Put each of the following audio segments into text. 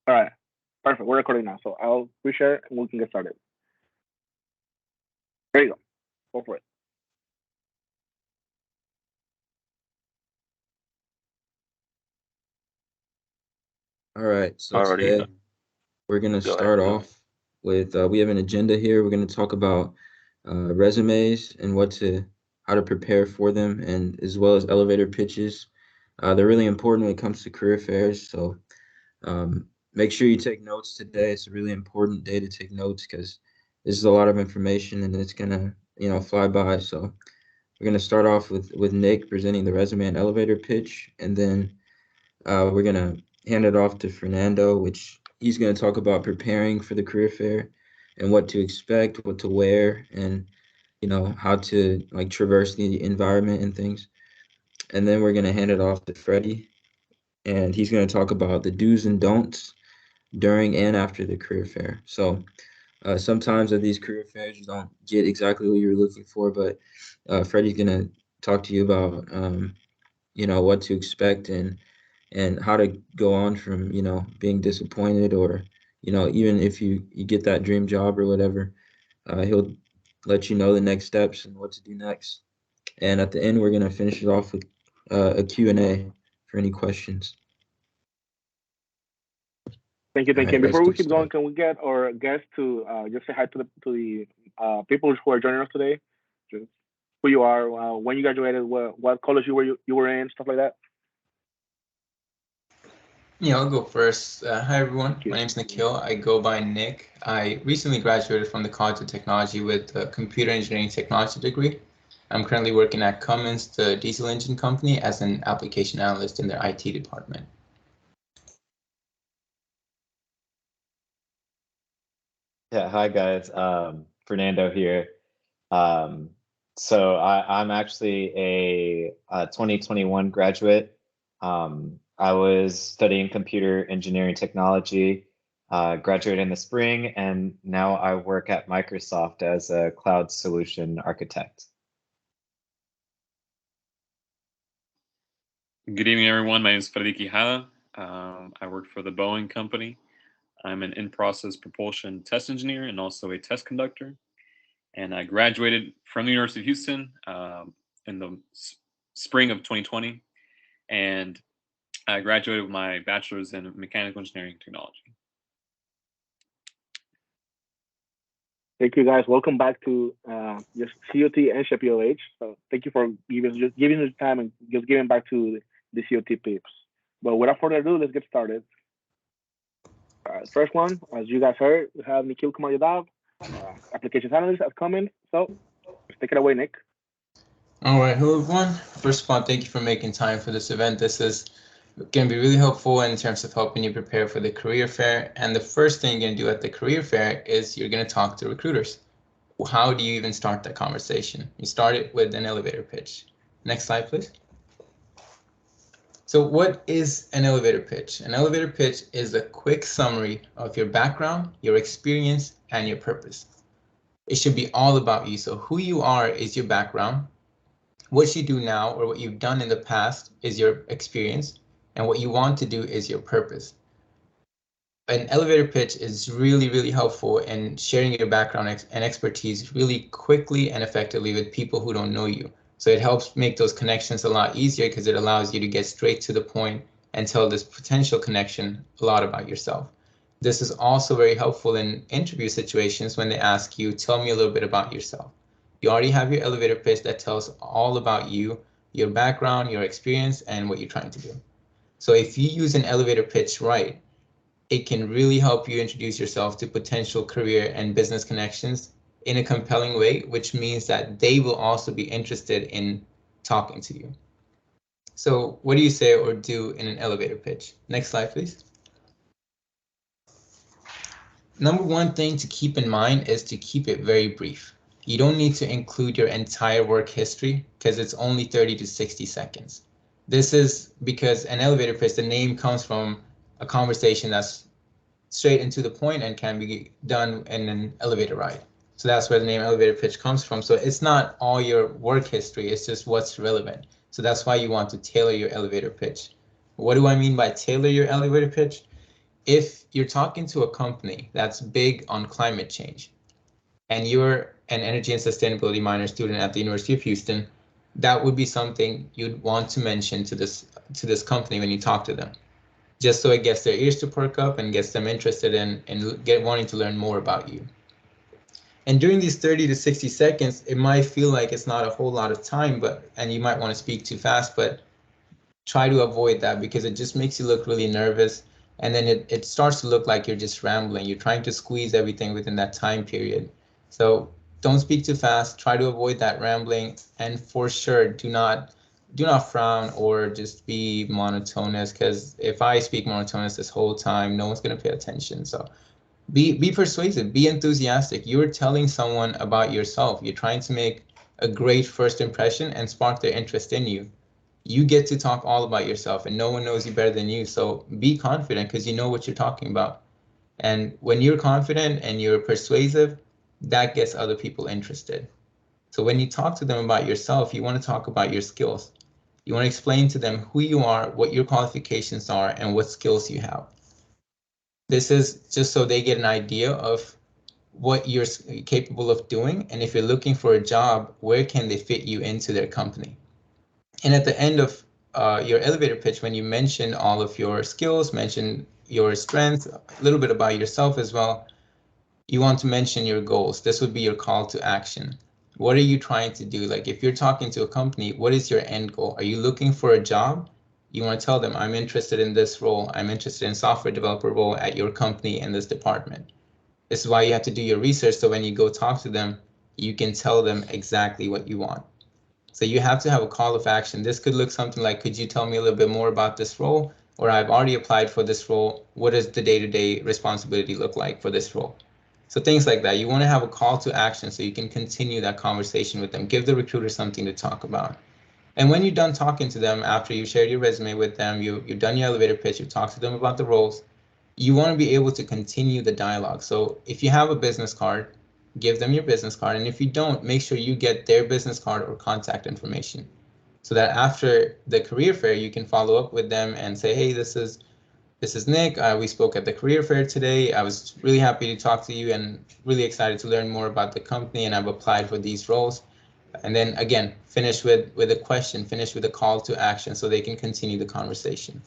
All right. Perfect. We're recording now. So I'll reshare and we can get started. There you go. Go for it. All right, so Already, today we're going to go ahead. start off with we have an agenda here. We're going to talk about resumes and how to prepare for them, and as well as elevator pitches. They're really important when it comes to career fairs. So make sure you take notes today. It's a really important day to take notes because this is a lot of information and it's gonna fly by. So we're gonna start off with Nick presenting the resume and elevator pitch, and then we're gonna hand it off to Fernando, which he's gonna talk about preparing for the career fair and what to expect, what to wear, and how to like traverse the environment and things. And then we're gonna hand it off to Freddie, and he's gonna talk about the do's and don'ts during and after the career fair. So sometimes at these career fairs you don't get exactly what you're looking for, but Freddie's gonna talk to you about what to expect and how to go on from being disappointed, or even if you get that dream job or whatever, he'll let you know the next steps and what to do next. And at the end we're going to finish it off with a Q&A for any questions. Thank you, All thank you. right, And let's before we get keep going, started. can we get our guests to just say hi to the people who are joining us today? Just who you are, when you graduated, what college you were in, stuff like that. Yeah, I'll go first. Hi, everyone. Thank you. My name's Nikhil. I go by Nick. I recently graduated from the College of Technology with a computer engineering technology degree. I'm currently working at Cummins, the diesel engine company, as an application analyst in their IT department. Yeah, hi guys. Fernando here. Um, I'm actually a 2021 graduate. I was studying computer engineering technology, graduated in the spring, and now I work at Microsoft as a cloud solution architect. Good evening, everyone. My name is Freddy Quijada. I work for the Boeing company. I'm an in-process propulsion test engineer and also a test conductor. And I graduated from the University of Houston in the spring of 2020. And I graduated with my bachelor's in mechanical engineering technology. Thank you, guys. Welcome back to just COT and SHPE-UH. So thank you for giving the time and just giving back to the COT peeps. But without further ado, let's get started. First one, as you guys heard, we have Nikhil Kumayadav, applications analyst at Cummins. So let's take it away, Nick. All right, hello, everyone. First of all, thank you for making time for this event. This is going to be really helpful in terms of helping you prepare for the career fair. And the first thing you're going to do at the career fair is you're going to talk to recruiters. How do you even start that conversation? You start it with an elevator pitch. Next slide, please. So what is an elevator pitch? An elevator pitch is a quick summary of your background, your experience, and your purpose. It should be all about you. So who you are is your background. What you do now or what you've done in the past is your experience, and what you want to do is your purpose. An elevator pitch is really, really helpful in sharing your background and expertise really quickly and effectively with people who don't know you. So it helps make those connections a lot easier because it allows you to get straight to the point and tell this potential connection a lot about yourself. This is also very helpful in interview situations when they ask you, tell me a little bit about yourself. You already have your elevator pitch that tells all about you, your background, your experience, and what you're trying to do. So if you use an elevator pitch right, it can really help you introduce yourself to potential career and business connections in a compelling way, which means that they will also be interested in talking to you. So what do you say or do in an elevator pitch? Next slide, please. Number one thing to keep in mind is to keep it very brief. You don't need to include your entire work history because it's only 30 to 60 seconds. This is because an elevator pitch, the name comes from a conversation that's straight and to the point and can be done in an elevator ride. So that's where the name elevator pitch comes from. So it's not all your work history, it's just what's relevant. So that's why you want to tailor your elevator pitch. What do I mean by tailor your elevator pitch? if you're talking to a company that's big on climate change, and you're an energy and sustainability minor student at the University of Houston, that would be something you'd want to mention to this company when you talk to them, just so it gets their ears to perk up and gets them interested in wanting to learn more about you. And during these 30 to 60 seconds, it might feel like it's not a whole lot of time, and you might want to speak too fast, but try to avoid that because it just makes you look really nervous. And then it starts to look like you're just rambling. You're trying to squeeze everything within that time period. So don't speak too fast. Try to avoid that rambling. And for sure, do not frown or just be monotonous, because if I speak monotonous this whole time, no one's going to pay attention. So be persuasive, be enthusiastic. You're telling someone about yourself. You're trying to make a great first impression and spark their interest in you. You get to talk all about yourself, and no one knows you better than you. So be confident because you know what you're talking about. And when you're confident and you're persuasive, that gets other people interested. So when you talk to them about yourself, you want to talk about your skills. You want to explain to them who you are, what your qualifications are, and what skills you have. This is just so they get an idea of what you're capable of doing. And if you're looking for a job, where can they fit you into their company? And at the end of your elevator pitch, when you mention all of your skills, mention your strengths, a little bit about yourself as well, you want to mention your goals. This would be your call to action. What are you trying to do? Like if you're talking to a company, what is your end goal? Are you looking for a job? You want to tell them, I'm interested in this role. I'm interested in software developer role at your company in this department. This is why you have to do your research, so when you go talk to them, you can tell them exactly what you want. So you have to have a call of action. This could look something like, could you tell me a little bit more about this role? Or I've already applied for this role. What does the day-to-day responsibility look like for this role? So things like that. You want to have a call to action so you can continue that conversation with them. Give the recruiter something to talk about. And when you're done talking to them, after you've shared your resume with them, you've done your elevator pitch, you've talked to them about the roles, you want to be able to continue the dialogue. So if you have a business card, give them your business card. And if you don't, make sure you get their business card or contact information so that after the career fair, you can follow up with them and say, hey, this is Nick. We spoke at the career fair today. I was really happy to talk to you and really excited to learn more about the company, and I've applied for these roles. And then again, finish with a question, finish with a call to action so they can continue the conversation.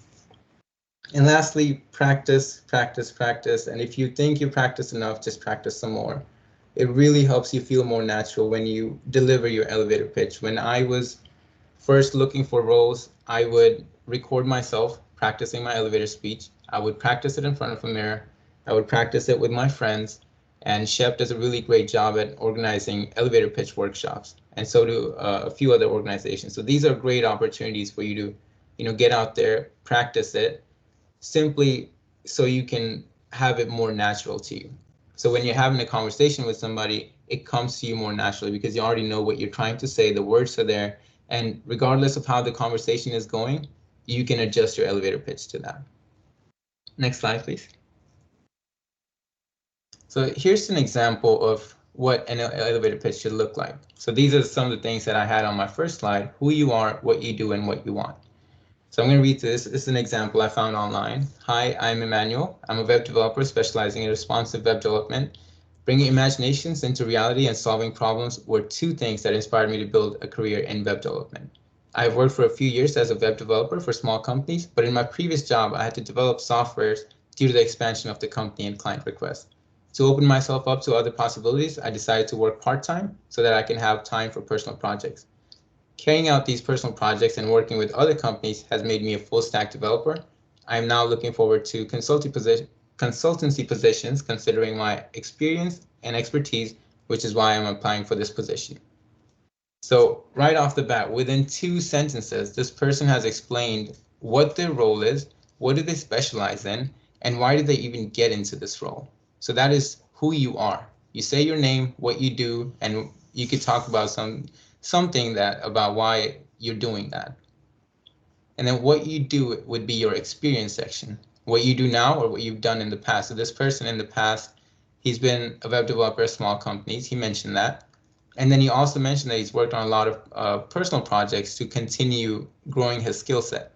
And lastly, practice, practice, practice. And if you think you practice enough, just practice some more. It really helps you feel more natural when you deliver your elevator pitch. When I was first looking for roles, I would record myself practicing my elevator speech. I would practice it in front of a mirror. I would practice it with my friends. And Shep does a really great job at organizing elevator pitch workshops. And so do a few other organizations. So these are great opportunities for you to, get out there, practice it, simply so you can have it more natural to you. So when you're having a conversation with somebody, it comes to you more naturally because you already know what you're trying to say, the words are there, and regardless of how the conversation is going, you can adjust your elevator pitch to that. Next slide, please. So here's an example of what an elevator pitch should look like. So these are some of the things that I had on my first slide: who you are, what you do, and what you want. So I'm going to read through this. This is an example I found online. Hi, I'm Emmanuel. I'm a web developer specializing in responsive web development. Bringing imaginations into reality and solving problems were two things that inspired me to build a career in web development. I've worked for a few years as a web developer for small companies, but in my previous job, I had to develop softwares due to the expansion of the company and client requests. To open myself up to other possibilities, I decided to work part-time so that I can have time for personal projects. Carrying out these personal projects and working with other companies has made me a full-stack developer. I am now looking forward to consultancy positions considering my experience and expertise, which is why I'm applying for this position. So right off the bat, within 2 sentences, this person has explained what their role is, what do they specialize in, and why did they even get into this role. So that is who you are. You say your name, what you do, and you could talk about something about why you're doing that. And then what you do would be your experience section. What you do now or what you've done in the past. So this person in the past, he's been a web developer at small companies. He mentioned that. And then he also mentioned that he's worked on a lot of personal projects to continue growing his skill set.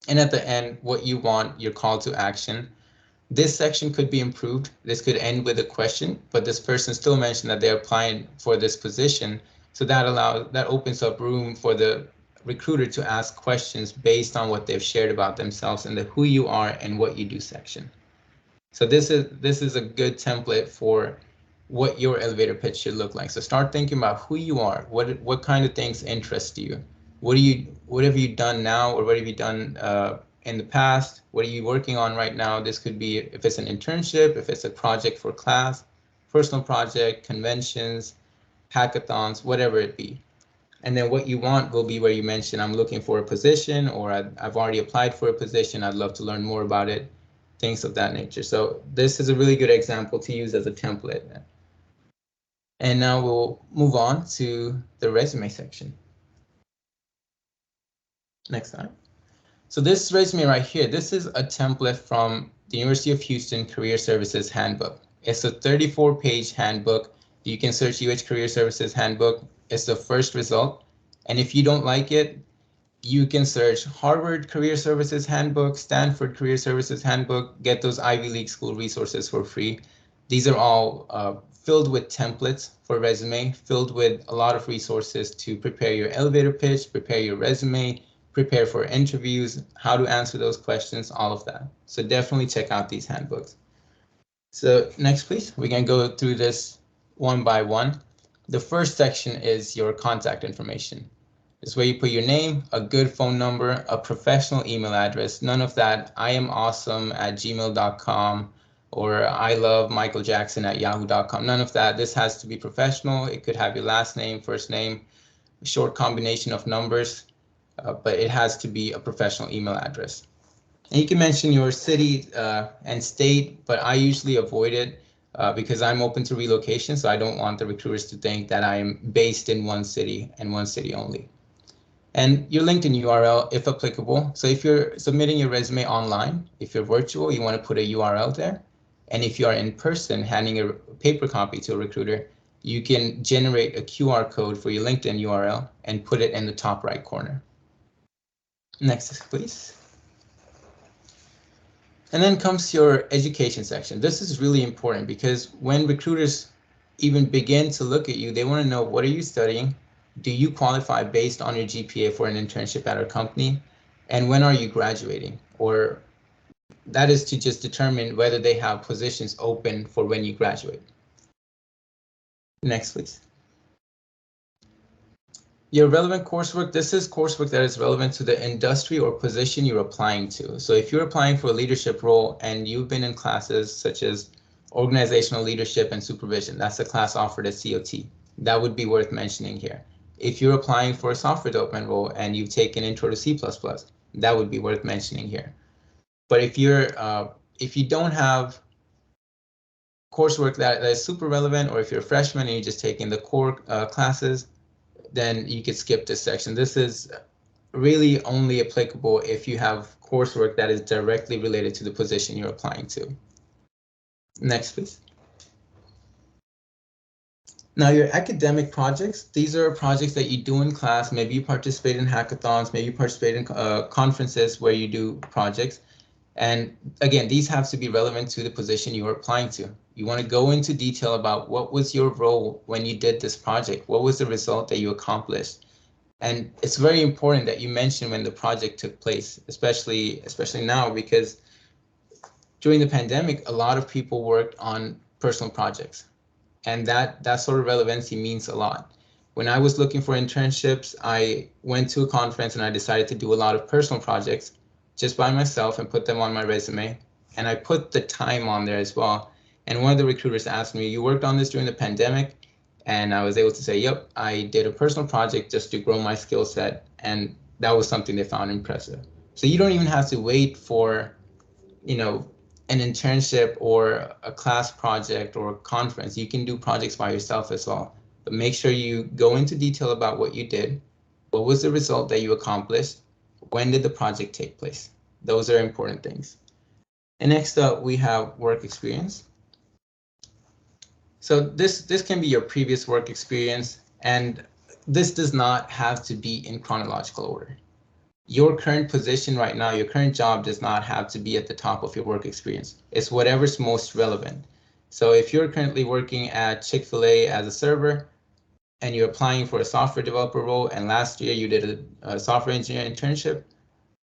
And at the end, what you want, your call to action. This section could be improved. This could end with a question, but this person still mentioned that they're applying for this position. So that opens up room for the recruiter to ask questions based on what they've shared about themselves in the who you are and what you do section. So this is a good template for what your elevator pitch should look like. So start thinking about who you are, what kind of things interest you, what have you done now, or what have you done in the past? What are you working on right now? This could be if it's an internship, if it's a project for class, personal project, conventions, hackathons, whatever it be. And then what you want will be where you mention, I'm looking for a position, or I've already applied for a position, I'd love to learn more about it, things of that nature. So this is a really good example to use as a template. And now we'll move on to the resume section. Next time. So this resume right here, this is a template from the University of Houston Career Services Handbook. It's a 34-page handbook. You can search UH Career Services Handbook. It's the first result. And if you don't like it, you can search Harvard Career Services Handbook, Stanford Career Services Handbook, get those Ivy League school resources for free. These are all filled with templates for resume, filled with a lot of resources to prepare your elevator pitch, prepare your resume, prepare for interviews, how to answer those questions, all of that. So definitely check out these handbooks. So next, please, we can go through this one by one. The first section is your contact information. It's where you put your name, a good phone number, a professional email address. None of that iamawesome@gmail.com or ilovemichaeljackson@yahoo.com. None of that. This has to be professional. It could have your last name, first name, a short combination of numbers, but it has to be a professional email address. And you can mention your city and state, but I usually avoid it because I'm open to relocation, so I don't want the recruiters to think that I'm based in one city and one city only. And your LinkedIn URL, if applicable. So if you're submitting your resume online, if you're virtual, you want to put a URL there. And if you are in person, handing a paper copy to a recruiter, you can generate a QR code for your LinkedIn URL and put it in the top right corner. Next, please. And then comes your education section. This is really important because when recruiters even begin to look at you, they want to know, what are you studying? Do you qualify based on your GPA for an internship at our company? And when are you graduating? Or that is to just determine whether they have positions open for when you graduate. Next, please. Your relevant coursework, this is coursework that is relevant to the industry or position you're applying to. So if you're applying for a leadership role and you've been in classes such as organizational leadership and supervision, that's a class offered at COT. That would be worth mentioning here. If you're applying for a software development role and you've taken Intro to C++, that would be worth mentioning here. But if you don't have coursework that is super relevant, or if you're a freshman and you're just taking the core classes, then you could skip this section. This is really only applicable if you have coursework that is directly related to the position you're applying to. Next, please. Now, your academic projects, these are projects that you do in class. Maybe you participate in hackathons, maybe you participate in conferences where you do projects. And again, these have to be relevant to the position you are applying to. You want to go into detail about what was your role when you did this project? What was the result that you accomplished? And it's very important that you mention when the project took place, especially now, because during the pandemic, a lot of people worked on personal projects, and that sort of relevancy means a lot. When I was looking for internships, I went to a conference and I decided to do a lot of personal projects just by myself and put them on my resume. And I put the time on there as well. And one of the recruiters asked me, you worked on this during the pandemic? And I was able to say, yep, I did a personal project just to grow my skill set. And that was something they found impressive. So you don't even have to wait for, an internship or a class project or a conference. You can do projects by yourself as well. But make sure you go into detail about what you did. What was the result that you accomplished? When did the project take place? Those are important things. And next up, we have work experience. So this can be your previous work experience, and this does not have to be in chronological order. your current position right now, your current job does not have to be at the top of your work experience. It's whatever's most relevant. So if you're currently working at Chick-fil-A as a server and you're applying for a software developer role, and last year you did a software engineering internship,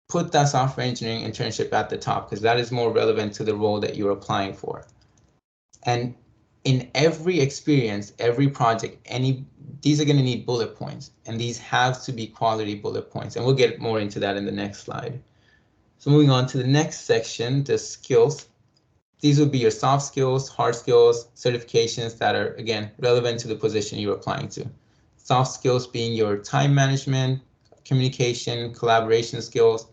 put that software engineering internship at the top because that is more relevant to the role that you're applying for. And in every experience, every project, these are going to need bullet points, and these have to be quality bullet points. And we'll get more into that in the next slide. So moving on to the next section, the skills. These would be your soft skills, hard skills, certifications that are, again, relevant to the position you're applying to. Soft skills being your time management, communication, collaboration skills.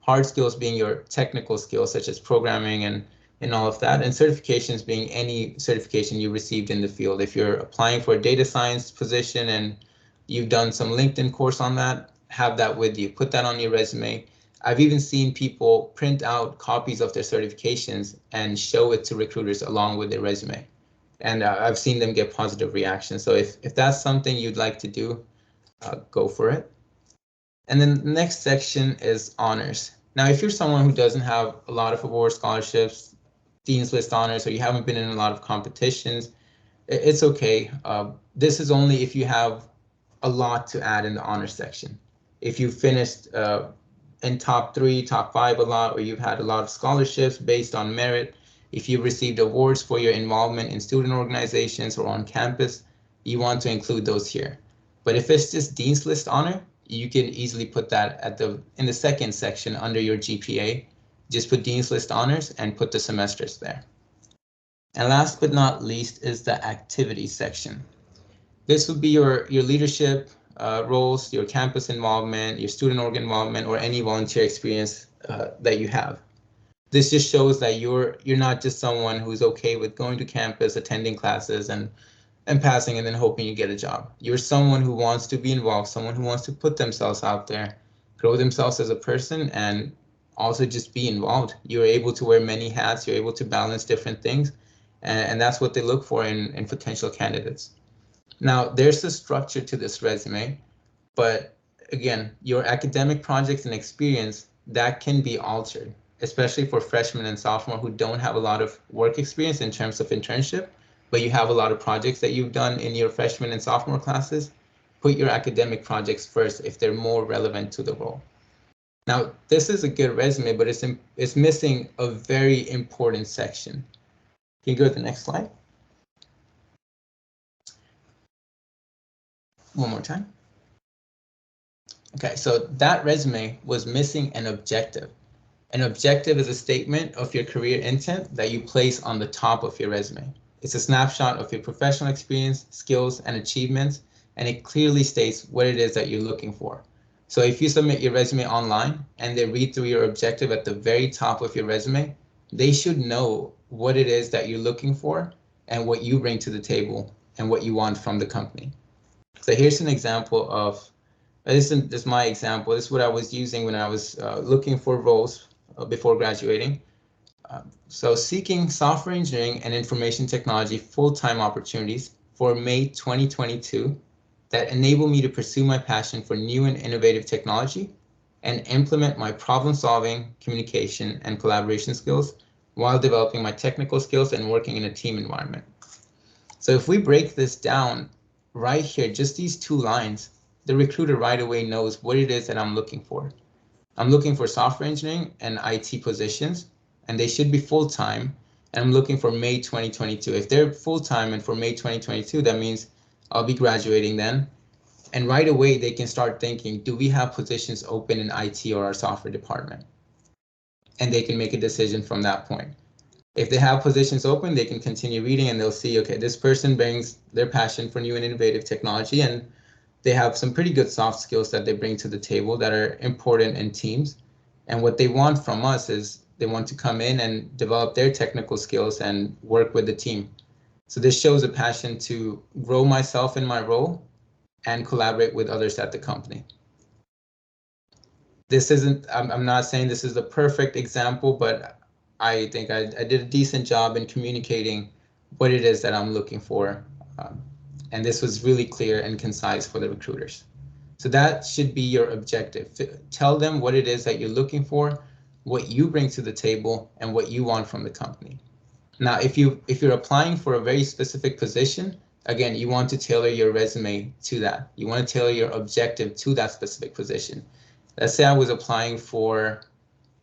Hard skills being your technical skills, such as programming and all of that. And certifications being any certification you received in the field. If you're applying for a data science position and you've done some LinkedIn course on that, have that with you. Put that on your resume. I've even seen people print out copies of their certifications and show it to recruiters along with their resume. And I've seen them get positive reactions. So if that's something you'd like to do, go for it. And then the next section is honors. Now, if you're someone who doesn't have a lot of award scholarships, Dean's List honors, or you haven't been in a lot of competitions, it's okay. This is only if you have a lot to add in the honors section. If you finished in top 3, top 5 a lot, or you've had a lot of scholarships based on merit, if you received awards for your involvement in student organizations or on campus, you want to include those here. But if it's just Dean's List honor, you can easily put that in the second section under your GPA. Just put Dean's List honors and put the semesters there. And last but not least is the activities section. This would be your leadership roles, your campus involvement, your student org involvement, or any volunteer experience that you have. This just shows that you're not just someone who's okay with going to campus, attending classes, and passing and then hoping you get a job. You're someone who wants to be involved, someone who wants to put themselves out there, grow themselves as a person, and also just be involved. You're able to wear many hats, you're able to balance different things, and that's what they look for in potential candidates. Now, there's a structure to this resume, but again, your academic projects and experience, that can be altered, especially for freshmen and sophomore who don't have a lot of work experience in terms of internship, but you have a lot of projects that you've done in your freshman and sophomore classes. Put your academic projects first if they're more relevant to the role. Now, this is a good resume, but it's missing a very important section. Can you go to the next slide? One more time. Okay, so that resume was missing an objective. An objective is a statement of your career intent that you place on the top of your resume. It's a snapshot of your professional experience, skills, and achievements, and it clearly states what it is that you're looking for. So if you submit your resume online and they read through your objective at the very top of your resume, they should know what it is that you're looking for and what you bring to the table and what you want from the company. So here's an example of, this is my example. This is what I was using when I was looking for roles before graduating. So seeking software engineering and information technology full-time opportunities for May 2022 that enable me to pursue my passion for new and innovative technology and implement my problem-solving, communication, and collaboration skills while developing my technical skills and working in a team environment. So if we break this down right here, just these 2 lines, the recruiter right away knows what it is that I'm looking for. I'm looking for software engineering and IT positions, and they should be full-time, and I'm looking for May 2022. If they're full-time and for May 2022, that means I'll be graduating then. And right away, they can start thinking, do we have positions open in IT or our software department? And they can make a decision from that point. If they have positions open, they can continue reading and they'll see, okay, this person brings their passion for new and innovative technology, and they have some pretty good soft skills that they bring to the table that are important in teams. And what they want from us is they want to come in and develop their technical skills and work with the team. So this shows a passion to grow myself in my role and collaborate with others at the company. This isn't, I'm not saying this is the perfect example, but I think I did a decent job in communicating what it is that I'm looking for. And this was really clear and concise for the recruiters. So that should be your objective. Tell them what it is that you're looking for, what you bring to the table, and what you want from the company. Now, if you're applying for a very specific position, again, you want to tailor your resume to that. You want to tailor your objective to that specific position. Let's say I was applying for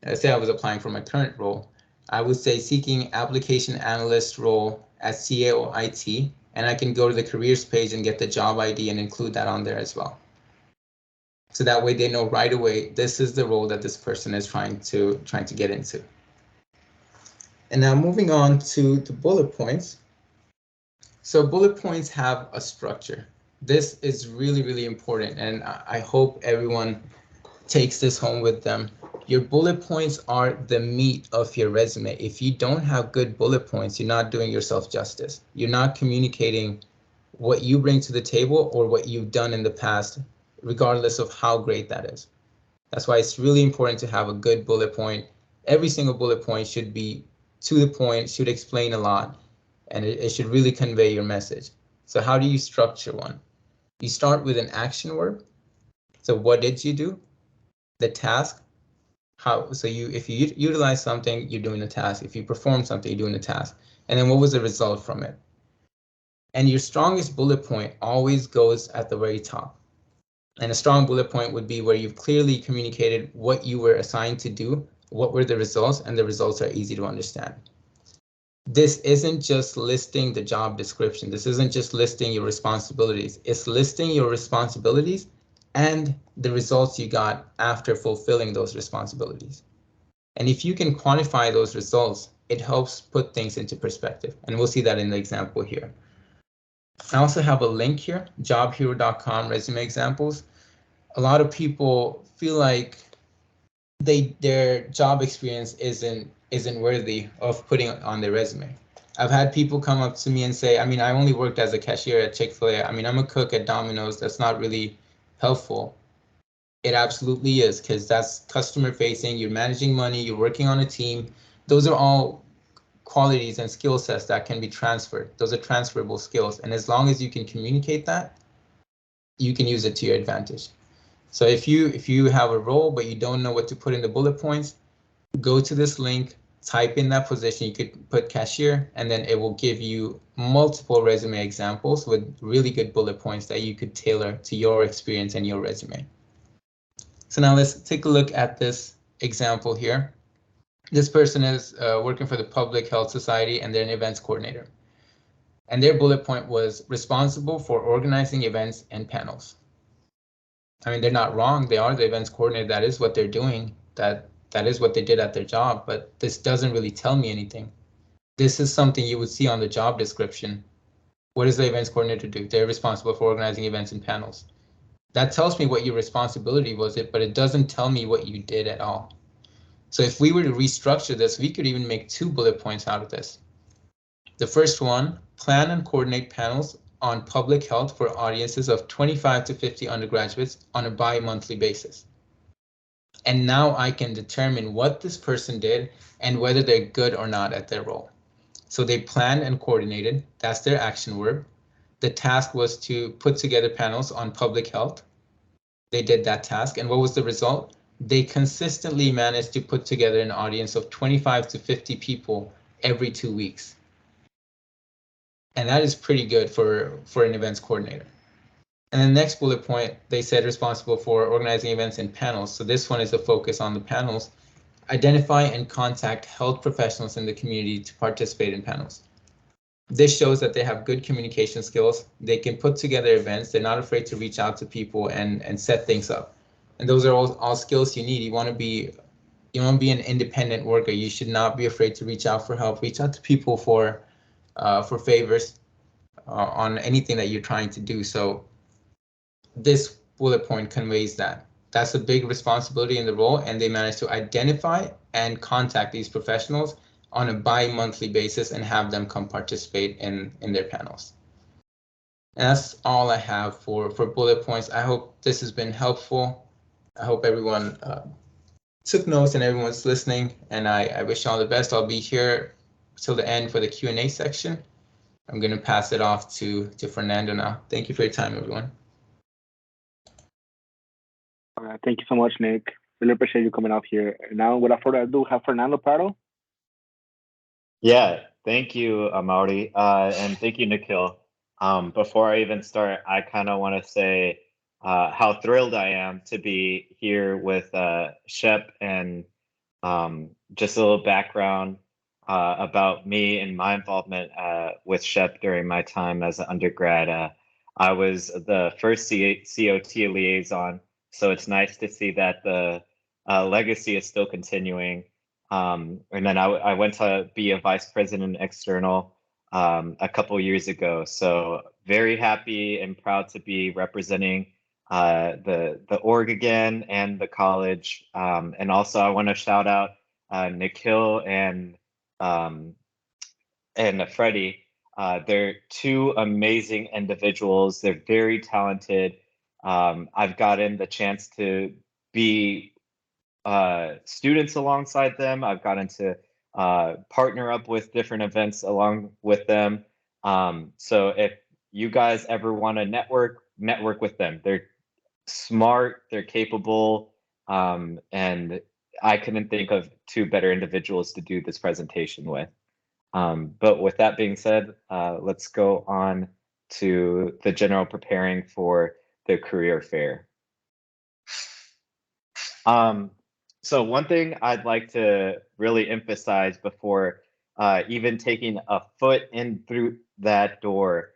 my current role. I would say seeking application analyst role at COT, and I can go to the careers page and get the job ID and include that on there as well. So that way they know right away, this is the role that this person is trying to get into. And now moving on to the bullet points. So bullet points have a structure. This is really, really important, and I hope everyone takes this home with them. Your bullet points are the meat of your resume. If you don't have good bullet points, you're not doing yourself justice. You're not communicating what you bring to the table or what you've done in the past, regardless of how great that is. That's why it's really important to have a good bullet point. Every single bullet point should be to the point, should explain a lot, and it should really convey your message. So how do you structure one? You start with an action word. So what did you do? The task. How? So if you utilize something, you're doing the task. If you perform something, you're doing the task. And then what was the result from it? And your strongest bullet point always goes at the very top. And a strong bullet point would be where you've clearly communicated what you were assigned to do, what were the results, and the results are easy to understand. This isn't just listing the job description. This isn't just listing your responsibilities. It's listing your responsibilities and the results you got after fulfilling those responsibilities. And if you can quantify those results, it helps put things into perspective. And we'll see that in the example here. I also have a link here, jobhero.com resume examples. A lot of people feel like their job experience isn't worthy of putting on their resume. I've had people come up to me and say, I mean, I only worked as a cashier at Chick-fil-A. I mean, I'm a cook at Domino's. That's not really helpful. It absolutely is, because that's customer facing. You're managing money. You're working on a team. Those are all qualities and skill sets that can be transferred. Those are transferable skills. And as long as you can communicate that, you can use it to your advantage. So if you have a role, but you don't know what to put in the bullet points, go to this link, type in that position. You could put cashier, and then it will give you multiple resume examples with really good bullet points that you could tailor to your experience and your resume. So now let's take a look at this example here. This person is working for the Public Health Society, and they're an events coordinator. And their bullet point was responsible for organizing events and panels. I mean, they're not wrong. They are the events coordinator. That is what they're doing. That is what they did at their job. But this doesn't really tell me anything. This is something you would see on the job description. What does the events coordinator do? They're responsible for organizing events and panels. That tells me what your responsibility was, but it doesn't tell me what you did at all. So if we were to restructure this, we could even make 2 bullet points out of this. The first one, plan and coordinate panels on public health for audiences of 25 to 50 undergraduates on a bi-monthly basis. And now I can determine what this person did and whether they're good or not at their role. So they planned and coordinated, that's their action word. The task was to put together panels on public health. They did that task, and what was the result? They consistently managed to put together an audience of 25 to 50 people every 2 weeks. And that is pretty good for an events coordinator. And then the next bullet point, they said responsible for organizing events and panels. So this one is the focus on the panels. Identify and contact health professionals in the community to participate in panels. This shows that they have good communication skills. They can put together events. They're not afraid to reach out to people and set things up. And those are all skills you need. You want to be an independent worker. You should not be afraid to reach out for help. Reach out to people for favors on anything that you're trying to do. So this bullet point conveys that. That's a big responsibility in the role, and they managed to identify and contact these professionals on a bi-monthly basis and have them come participate in their panels. And that's all I have for bullet points. I hope this has been helpful. I hope everyone took notes and everyone's listening, and I wish you all the best. I'll be here till the end for the Q&A section. I'm going to pass it off to Fernando now. Thank you for your time, everyone. Thank you so much, Nick. Really appreciate you coming out here. And now, without further ado, have Fernando Prado. Yeah, thank you, Amaury, and thank you, Nikhil. Before I even start, I kind of want to say how thrilled I am to be here with Shep, and just a little background about me and my involvement with Shep during my time as an undergrad. I was the first COT liaison, so it's nice to see that the legacy is still continuing. And then I went to be a vice president external a couple years ago. So very happy and proud to be representing the org again and the college. And also I want to shout out Nikhil and Freddie. They're two amazing individuals. They're very talented. I've gotten the chance to be students alongside them. I've gotten to partner up with different events along with them. So if you guys ever want to network with them. They're smart, they're capable, and I couldn't think of two better individuals to do this presentation with. But with that being said, let's go on to the general preparing for the career fair. So one thing I'd like to really emphasize before even taking a foot in through that door,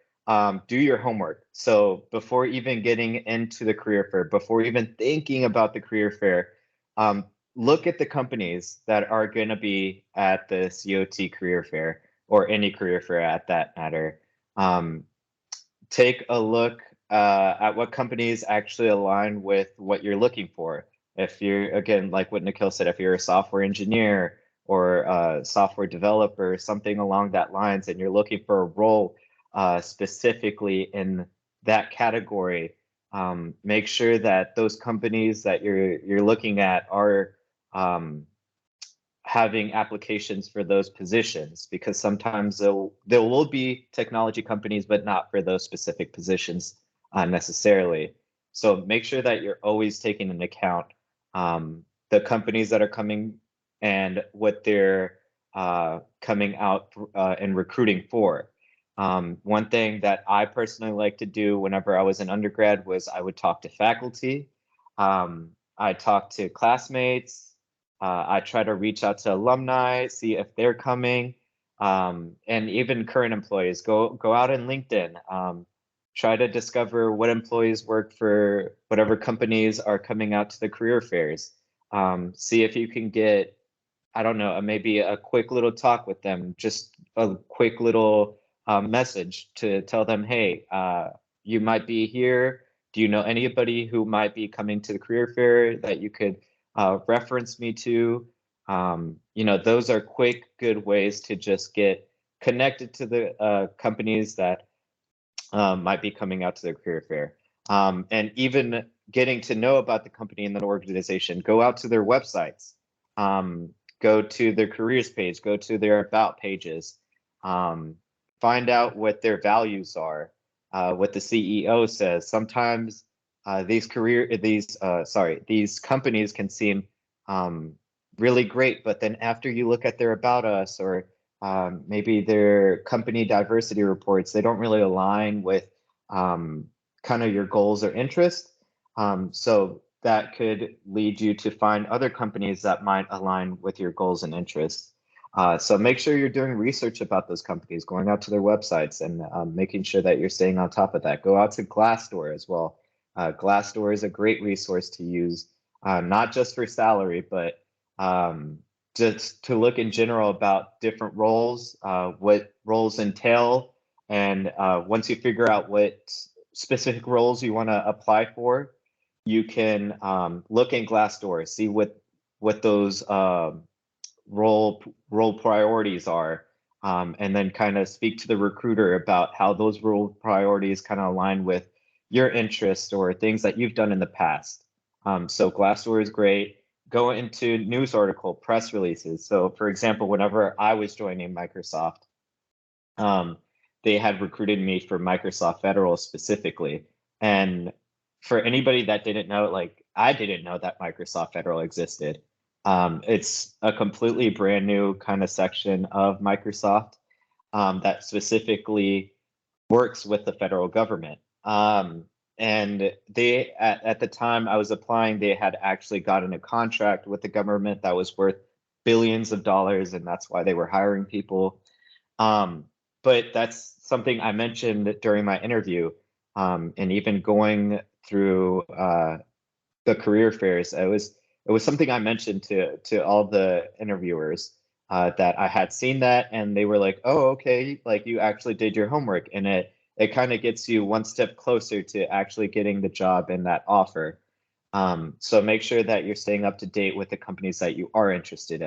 do your homework. So before even getting into the career fair, before even thinking about the career fair, look at the companies that are going to be at the COT career fair, or any career fair at that matter. Take a look at what companies actually align with what you're looking for. If you're, again, like what Nikhil said, if you're a software engineer or a software developer, something along that lines, and you're looking for a role specifically in that category, make sure that those companies that you're looking at are having applications for those positions, because sometimes there will be technology companies, but not for those specific positions necessarily. So make sure that you're always taking into account the companies that are coming and what they're coming out and recruiting for. One thing that I personally like to do whenever I was an undergrad was I would talk to faculty. I talk to classmates. I try to reach out to alumni, see if they're coming, and even current employees. Go out on LinkedIn. Try to discover what employees work for whatever companies are coming out to the career fairs. See if you can get, I don't know, maybe a quick little talk with them, just a quick little message to tell them, hey, you might be here. Do you know anybody who might be coming to the career fair that you could reference me to? Those are quick, good ways to just get connected to the companies that might be coming out to the career fair. And even getting to know about the company and the organization, go out to their websites, go to their careers page, go to their about pages, find out what their values are, what the CEO says. Sometimes these companies can seem really great, but then after you look at their About Us, or maybe their company diversity reports, they don't really align with kind of your goals or interests. So that could lead you to find other companies that might align with your goals and interests. So make sure you're doing research about those companies, going out to their websites, and making sure that you're staying on top of that. Go out to Glassdoor as well. Glassdoor is a great resource to use, not just for salary, but just to look in general about different roles, what roles entail. And once you figure out what specific roles you want to apply for, you can look in Glassdoor, see what those role priorities are, and then kind of speak to the recruiter about how those role priorities kind of align with your interests or things that you've done in the past. So Glassdoor is great. Go into news article, press releases. So for example, whenever I was joining Microsoft, they had recruited me for Microsoft Federal specifically. And for anybody that didn't know, like, I didn't know that Microsoft Federal existed. It's a completely brand new kind of section of Microsoft that specifically works with the federal government. And they, at the time I was applying, they had actually gotten a contract with the government that was worth billions of dollars, and that's why they were hiring people. But that's something I mentioned during my interview, and even going through the career fairs. It was something I mentioned to all the interviewers, that I had seen that, and they were like, "Oh, okay, like you actually did your homework," and it kind of gets you one step closer to actually getting the job and that offer. So make sure that you're staying up to date with the companies that you are interested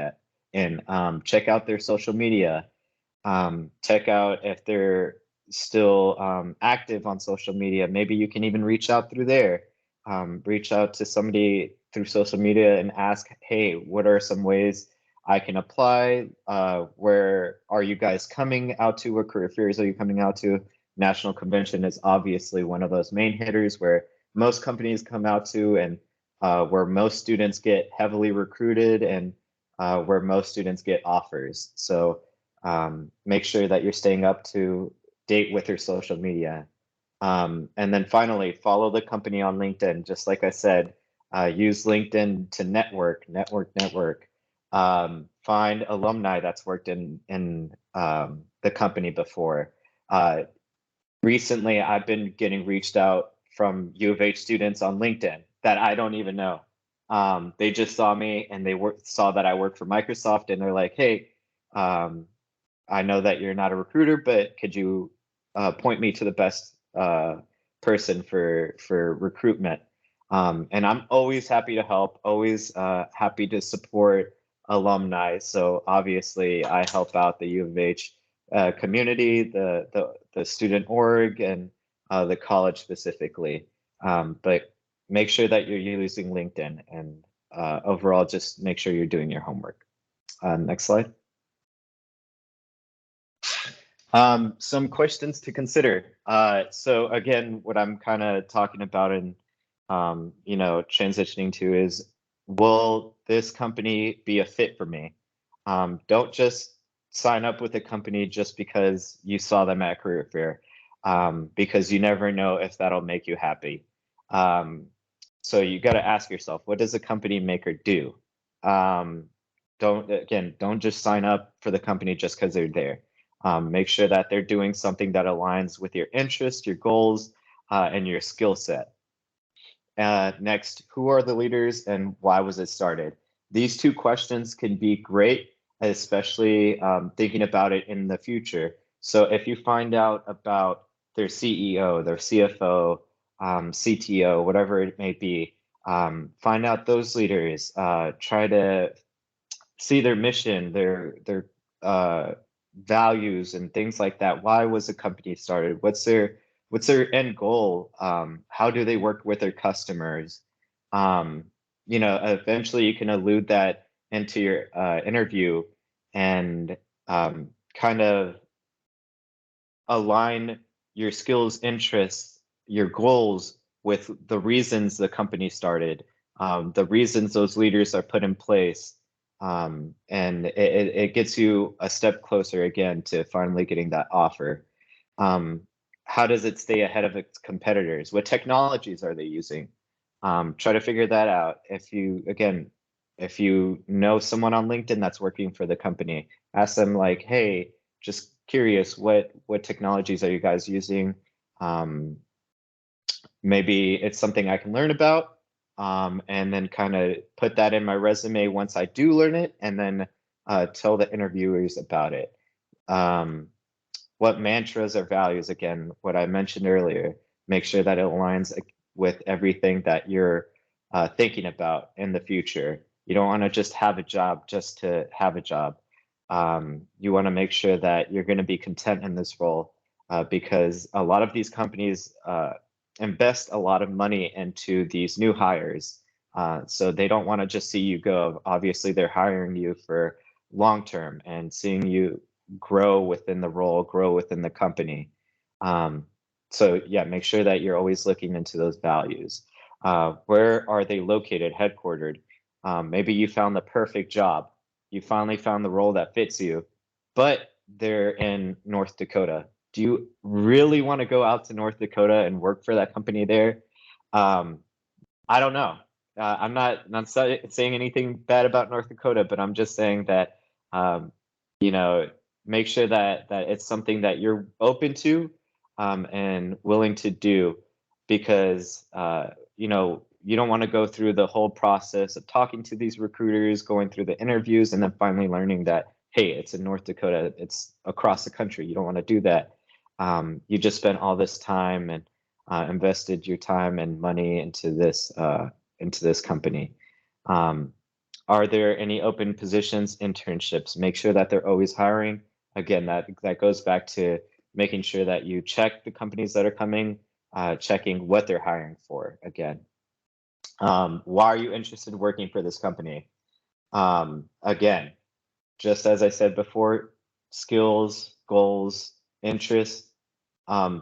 in. Check out their social media. Check out if they're still active on social media. Maybe you can even reach out through there. Reach out to somebody through social media and ask, hey, what are some ways I can apply? Where are you guys coming out to? What career fairs are you coming out to? National Convention is obviously one of those main hitters where most companies come out to, and where most students get heavily recruited, and where most students get offers. So make sure that you're staying up to date with your social media. And then finally, follow the company on LinkedIn. Just like I said, use LinkedIn to network. Find alumni that's worked in the company before. Recently, I've been getting reached out from U of H students on LinkedIn that I don't even know. They just saw me and they saw that I work for Microsoft, and they're like, hey, I know that you're not a recruiter, but could you point me to the best person for recruitment? And I'm always happy to help, always happy to support alumni. So obviously I help out the U of H community, the student org, and the college specifically. But make sure that you're using LinkedIn, and overall, just make sure you're doing your homework. Next slide. Some questions to consider. So again, what I'm kind of talking about and transitioning to is, will this company be a fit for me? Don't just sign up with a company just because you saw them at a career fair, because you never know if that'll make you happy. So you got to ask yourself, what does a company make or do? Don't just sign up for the company just because they're there. Make sure that they're doing something that aligns with your interests, your goals, and your skill set. Next, who are the leaders and why was it started? These two questions can be great, especially thinking about it in the future. So if you find out about their CEO, their CFO, CTO, whatever it may be, find out those leaders, try to see their mission, their values and things like that. Why was the company started? What's their end goal? How do they work with their customers? Eventually you can allude that into your interview, and kind of align your skills, interests, your goals with the reasons the company started, the reasons those leaders are put in place. And it gets you a step closer again to finally getting that offer. How does it stay ahead of its competitors? What technologies are they using? Try to figure that out. If you know someone on LinkedIn that's working for the company, ask them like, hey, just curious, what technologies are you guys using? Maybe it's something I can learn about. And then kind of put that in my resume once I do learn it, and then tell the interviewers about it. What mantras or values, again, what I mentioned earlier, make sure that it aligns with everything that you're thinking about in the future. You don't want to just have a job just to have a job. You want to make sure that you're going to be content in this role, because a lot of these companies invest a lot of money into these new hires. So they don't want to just see you go. Obviously, they're hiring you for long term and seeing you grow within the role, grow within the company. So yeah, make sure that you're always looking into those values. Where are they located, headquartered? Maybe you found the perfect job. You finally found the role that fits you, but they're in North Dakota. Do you really want to go out to North Dakota and work for that company there? I don't know. I'm not saying anything bad about North Dakota, but I'm just saying that, you know, make sure that it's something that you're open to and willing to do, because you know, you don't want to go through the whole process of talking to these recruiters, going through the interviews, and then finally learning that, hey, it's in North Dakota, it's across the country. You don't want to do that. You just spent all this time and invested your time and money into this company. Are there any open positions, internships? Make sure that they're always hiring. Again, that goes back to making sure that you check the companies that are coming, checking what they're hiring for. Again, why are you interested in working for this company? Again, just as I said before, skills, goals, interests.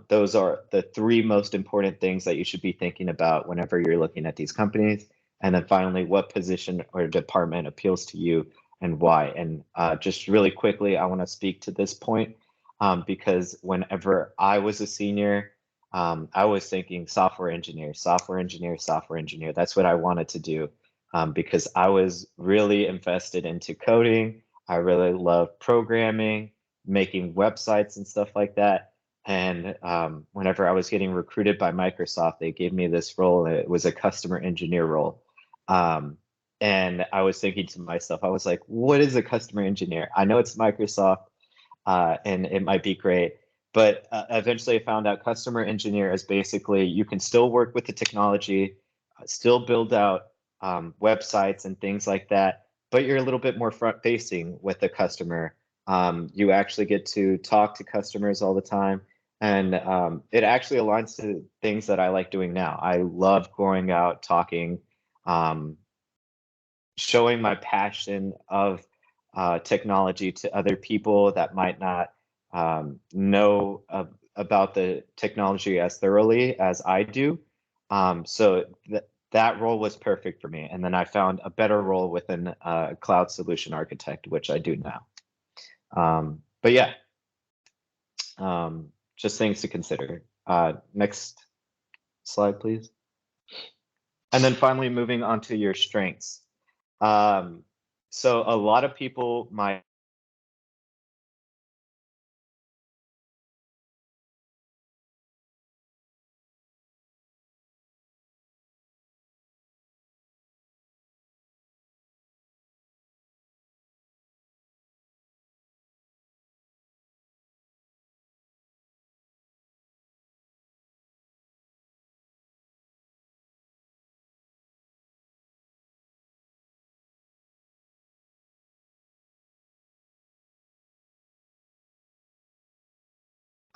Those are the three most important things that you should be thinking about whenever you're looking at these companies. And then finally, what position or department appeals to you and why? And just really quickly, I want to speak to this point because whenever I was a senior, I was thinking software engineer, software engineer, software engineer. That's what I wanted to do because I was really invested into coding. I really love programming, making websites and stuff like that. And whenever I was getting recruited by Microsoft, they gave me this role. It was a customer engineer role. And I was thinking to myself, I was like, what is a customer engineer? I know it's Microsoft and it might be great. But eventually I found out customer engineer is basically you can still work with the technology, still build out websites and things like that, but you're a little bit more front facing with the customer. You actually get to talk to customers all the time. And it actually aligns to things that I like doing now. I love going out, talking, showing my passion of technology to other people that might not know about the technology as thoroughly as I do. So that role was perfect for me. And then I found a better role within cloud solution architect, which I do now. But yeah. Just things to consider. Next slide, please. And then finally, moving on to your strengths. So a lot of people might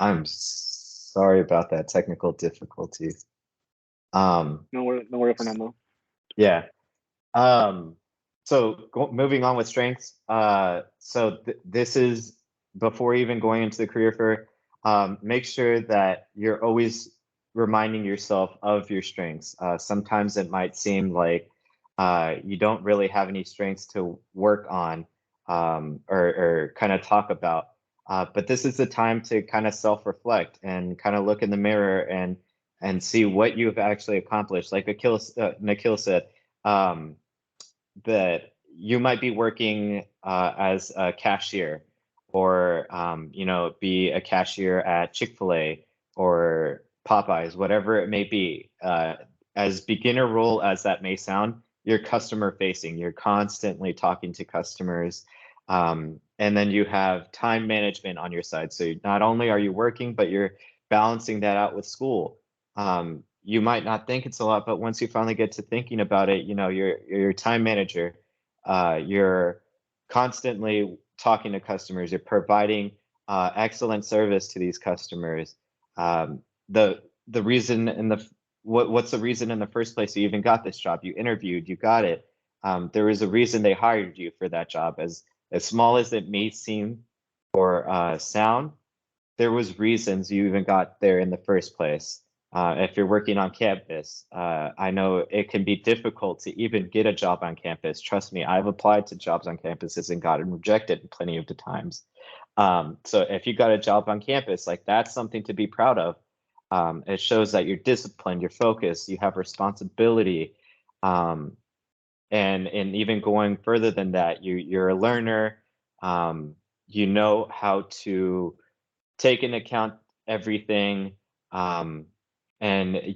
I'm sorry about that technical difficulties. No worry, Fernando. Yeah. So moving on with strengths. So this is before even going into the career fair. Make sure that you're always reminding yourself of your strengths. Sometimes it might seem like you don't really have any strengths to work on or kind of talk about. But this is the time to kind of self-reflect and kind of look in the mirror and see what you've actually accomplished. Like Nikhil said, that you might be working as a cashier or you know, be a cashier at Chick-fil-A or Popeyes, whatever it may be. As beginner role as that may sound, you're customer facing, you're constantly talking to customers, and then you have time management on your side. So not only are you working, but you're balancing that out with school. You might not think it's a lot, but once you finally get to thinking about it, you know, you're a time manager. You're constantly talking to customers. You're providing excellent service to these customers. The reason in the what's the reason in the first place you even got this job? You interviewed, you got it. There was a reason they hired you for that job. As small as it may seem or sound, there was reasons you even got there in the first place. If you're working on campus, I know it can be difficult to even get a job on campus. Trust me, I've applied to jobs on campuses and gotten rejected plenty of the times. So if you got a job on campus, like that's something to be proud of. It shows that you're disciplined, you're focused, you have responsibility. And even going further than that, you're a learner. You know how to take into account everything, and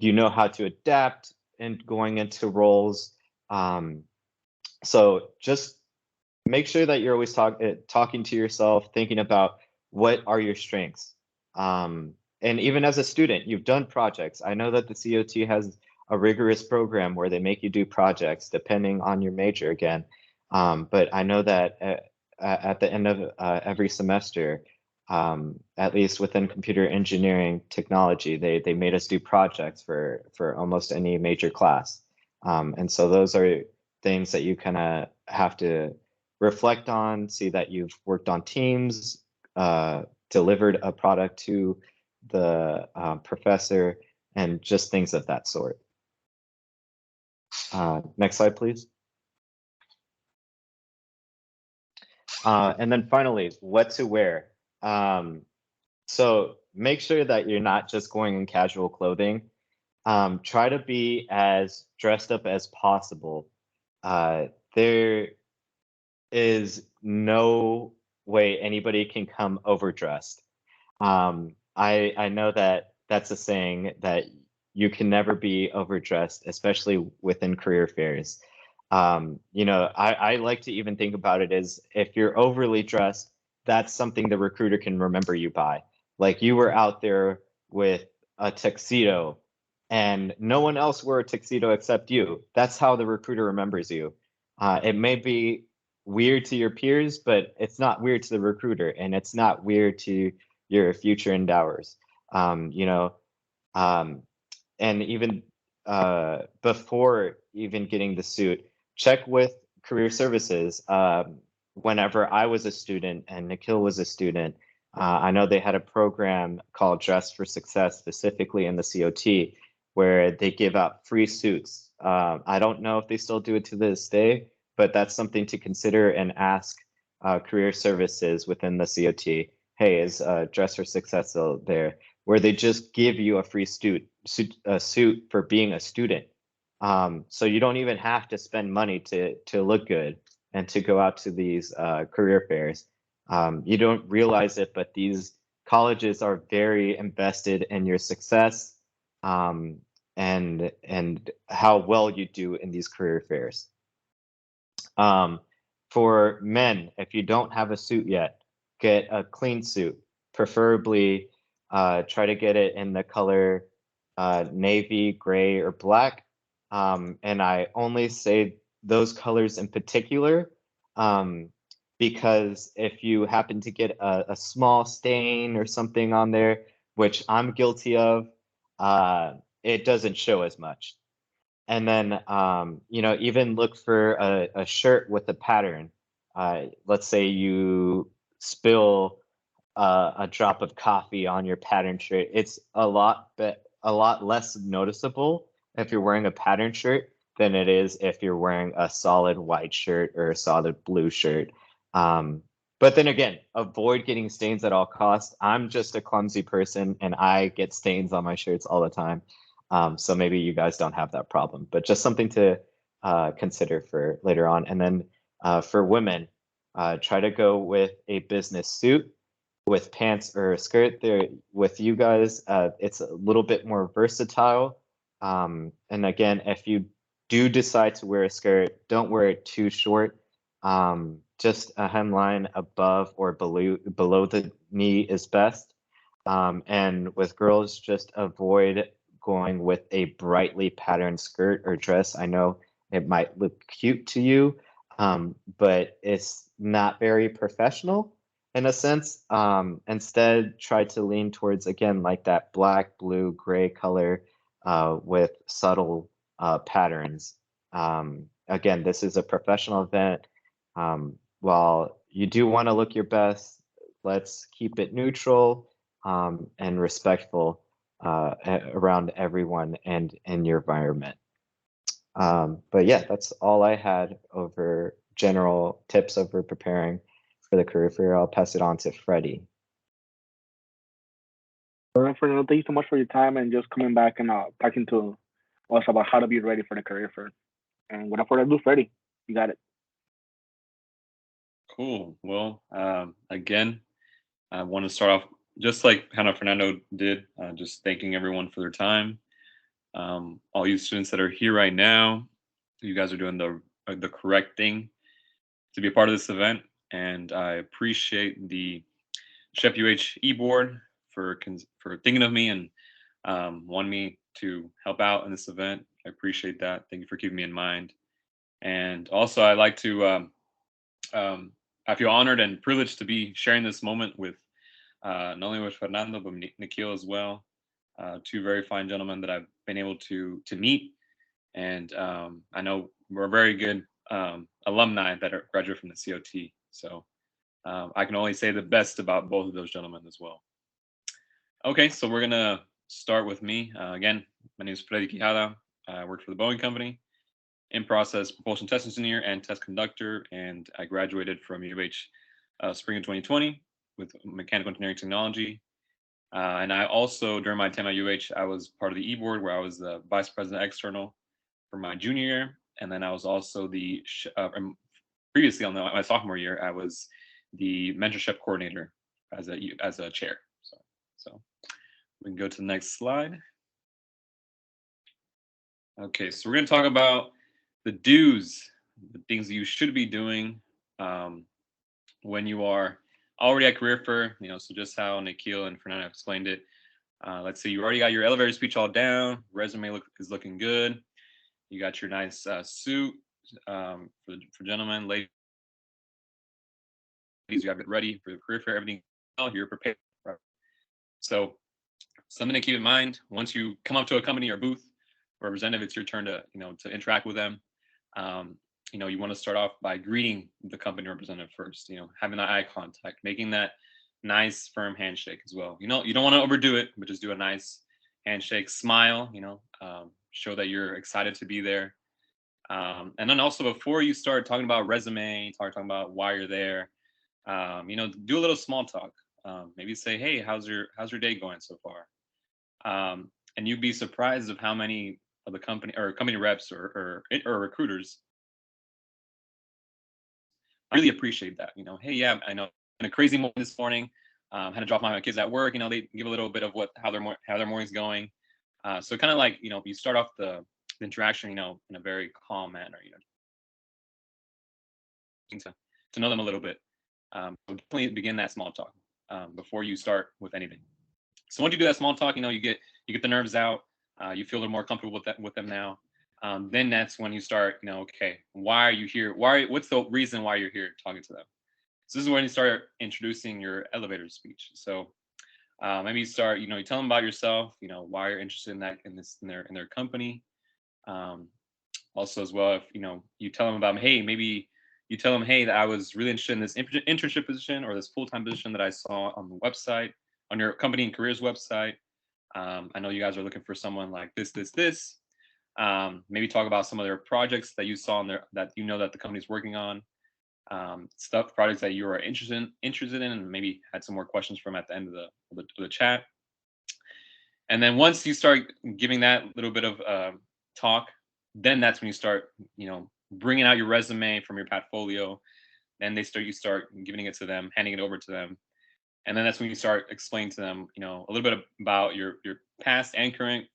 you know how to adapt and going into roles. So just make sure that you're always talking to yourself, thinking about what are your strengths. And even as a student, you've done projects. I know that the COT has a rigorous program where they make you do projects depending on your major again. But I know that at the end of every semester, at least within computer engineering technology, they made us do projects for almost any major class. And so those are things that you kind of have to reflect on, see that you've worked on teams, delivered a product to the professor, and just things of that sort. Next slide, please. And then finally, what to wear. So make sure that you're not just going in casual clothing. Try to be as dressed up as possible. There is no way anybody can come overdressed. I know that that's a saying that you can never be overdressed, especially within career fairs. You know, I like to even think about it as if you're overly dressed, that's something the recruiter can remember you by. Like you were out there with a tuxedo and no one else wore a tuxedo except you. That's how the recruiter remembers you. It may be weird to your peers, but it's not weird to the recruiter, and it's not weird to your future endowers. You know, and even before even getting the suit, check with career services. Whenever I was a student and Nikhil was a student, I know they had a program called Dress for Success, specifically in the COT, where they give out free suits. I don't know if they still do it to this day, but that's something to consider and ask career services within the COT. Hey, is Dress for Success still there? Where they just give you a free suit for being a student. So you don't even have to spend money to look good and to go out to these career fairs. You don't realize it, but these colleges are very invested in your success, and how well you do in these career fairs. For men, if you don't have a suit yet, get a clean suit, preferably try to get it in the color navy, gray, or black. And I only say those colors in particular because if you happen to get a small stain or something on there, which I'm guilty of, it doesn't show as much. And then, you know, even look for a shirt with a pattern. Let's say you spill a drop of coffee on your pattern shirt. It's a lot less noticeable if you're wearing a pattern shirt than it is if you're wearing a solid white shirt or a solid blue shirt. But then again, avoid getting stains at all costs. I'm just a clumsy person and I get stains on my shirts all the time. So maybe you guys don't have that problem, but just something to consider for later on. And then for women, try to go with a business suit with pants or a skirt. There with you guys, it's a little bit more versatile. And again, if you do decide to wear a skirt, don't wear it too short. Just a hemline above or below the knee is best. And with girls, just avoid going with a brightly patterned skirt or dress. I know it might look cute to you, but it's not very professional in a sense. Instead, try to lean towards, again, like that black, blue, gray color with subtle patterns. Again, this is a professional event. While you do want to look your best, let's keep it neutral and respectful. around everyone and in your environment. But yeah, that's all I had over general tips over preparing for the career fair. I'll pass it on to Freddie. Fernando, thank you so much for your time and just coming back and talking to us about how to be ready for the career fair. And without further ado, Freddie, you got it. Cool. Well, again, I want to start off just like kind of Fernando did, just thanking everyone for their time. All you students that are here right now, you guys are doing the correct thing to be a part of this event, and I appreciate the SHPE-UH e-board for thinking of me and wanting me to help out in this event. I appreciate that. Thank you for keeping me in mind. And also, I like to I feel honored and privileged to be sharing this moment with not only with Fernando but Nikhil as well. Two very fine gentlemen that I've been able to meet, and I know we're very good alumni that are graduated from the COT. So I can only say the best about both of those gentlemen as well. Okay, so we're gonna start with me. Again, my name is Freddy Quijada. I work for the Boeing Company, in-process propulsion test engineer and test conductor, and I graduated from UH spring of 2020 with mechanical engineering technology. And I also, during my time at UH, I was part of the e-board where I was the vice president external for my junior year. And then I was also previously on my sophomore year, I was the mentorship coordinator as a chair. So we can go to the next slide. Okay, so we're going to talk about the do's, the things that you should be doing when you are already at career fair. So just how Nikhil and Fernando explained it. Let's say you already got your elevator speech all down, resume is looking good. You got your nice suit for gentlemen, ladies. You have it ready for the career fair. Everything you're prepared. Right? So something to keep in mind: once you come up to a company or booth representative, it's your turn to to interact with them. You want to start off by greeting the company representative first. Having that eye contact, making that nice firm handshake as well. You don't want to overdo it, but just do a nice handshake, smile. Show that you're excited to be there. And then also before you start talking about resume, talking about why you're there, do a little small talk. Maybe say, hey, how's your day going so far? And you'd be surprised of how many of the company reps or recruiters really appreciate that. Hey, yeah, I know in a crazy morning this morning, had to drop my kids at work. They give a little bit of how their morning's going. So kind of like you start off the interaction in a very calm manner. To know them a little bit. Definitely begin that small talk before you start with anything. So once you do that small talk, you get the nerves out. You feel a little more comfortable with them now. Then that's when you start, okay, why are you here? What's the reason why you're here talking to them? So this is when you start introducing your elevator speech. So maybe you start, you tell them about yourself, why you're interested in their company. Also as well, if you tell them about, hey, maybe you tell them, hey, that I was really interested in this internship position or this full-time position that I saw on the website, on your company and careers website. I know you guys are looking for someone like this. Maybe talk about some of their projects that you saw in there that that the company's working on. Projects that you are interested in, and maybe had some more questions from at the end of the chat. And then once you start giving that little bit of talk, then that's when you start, bringing out your resume from your portfolio. Then you start giving it to them, handing it over to them. And then that's when you start explaining to them, a little bit about your past and current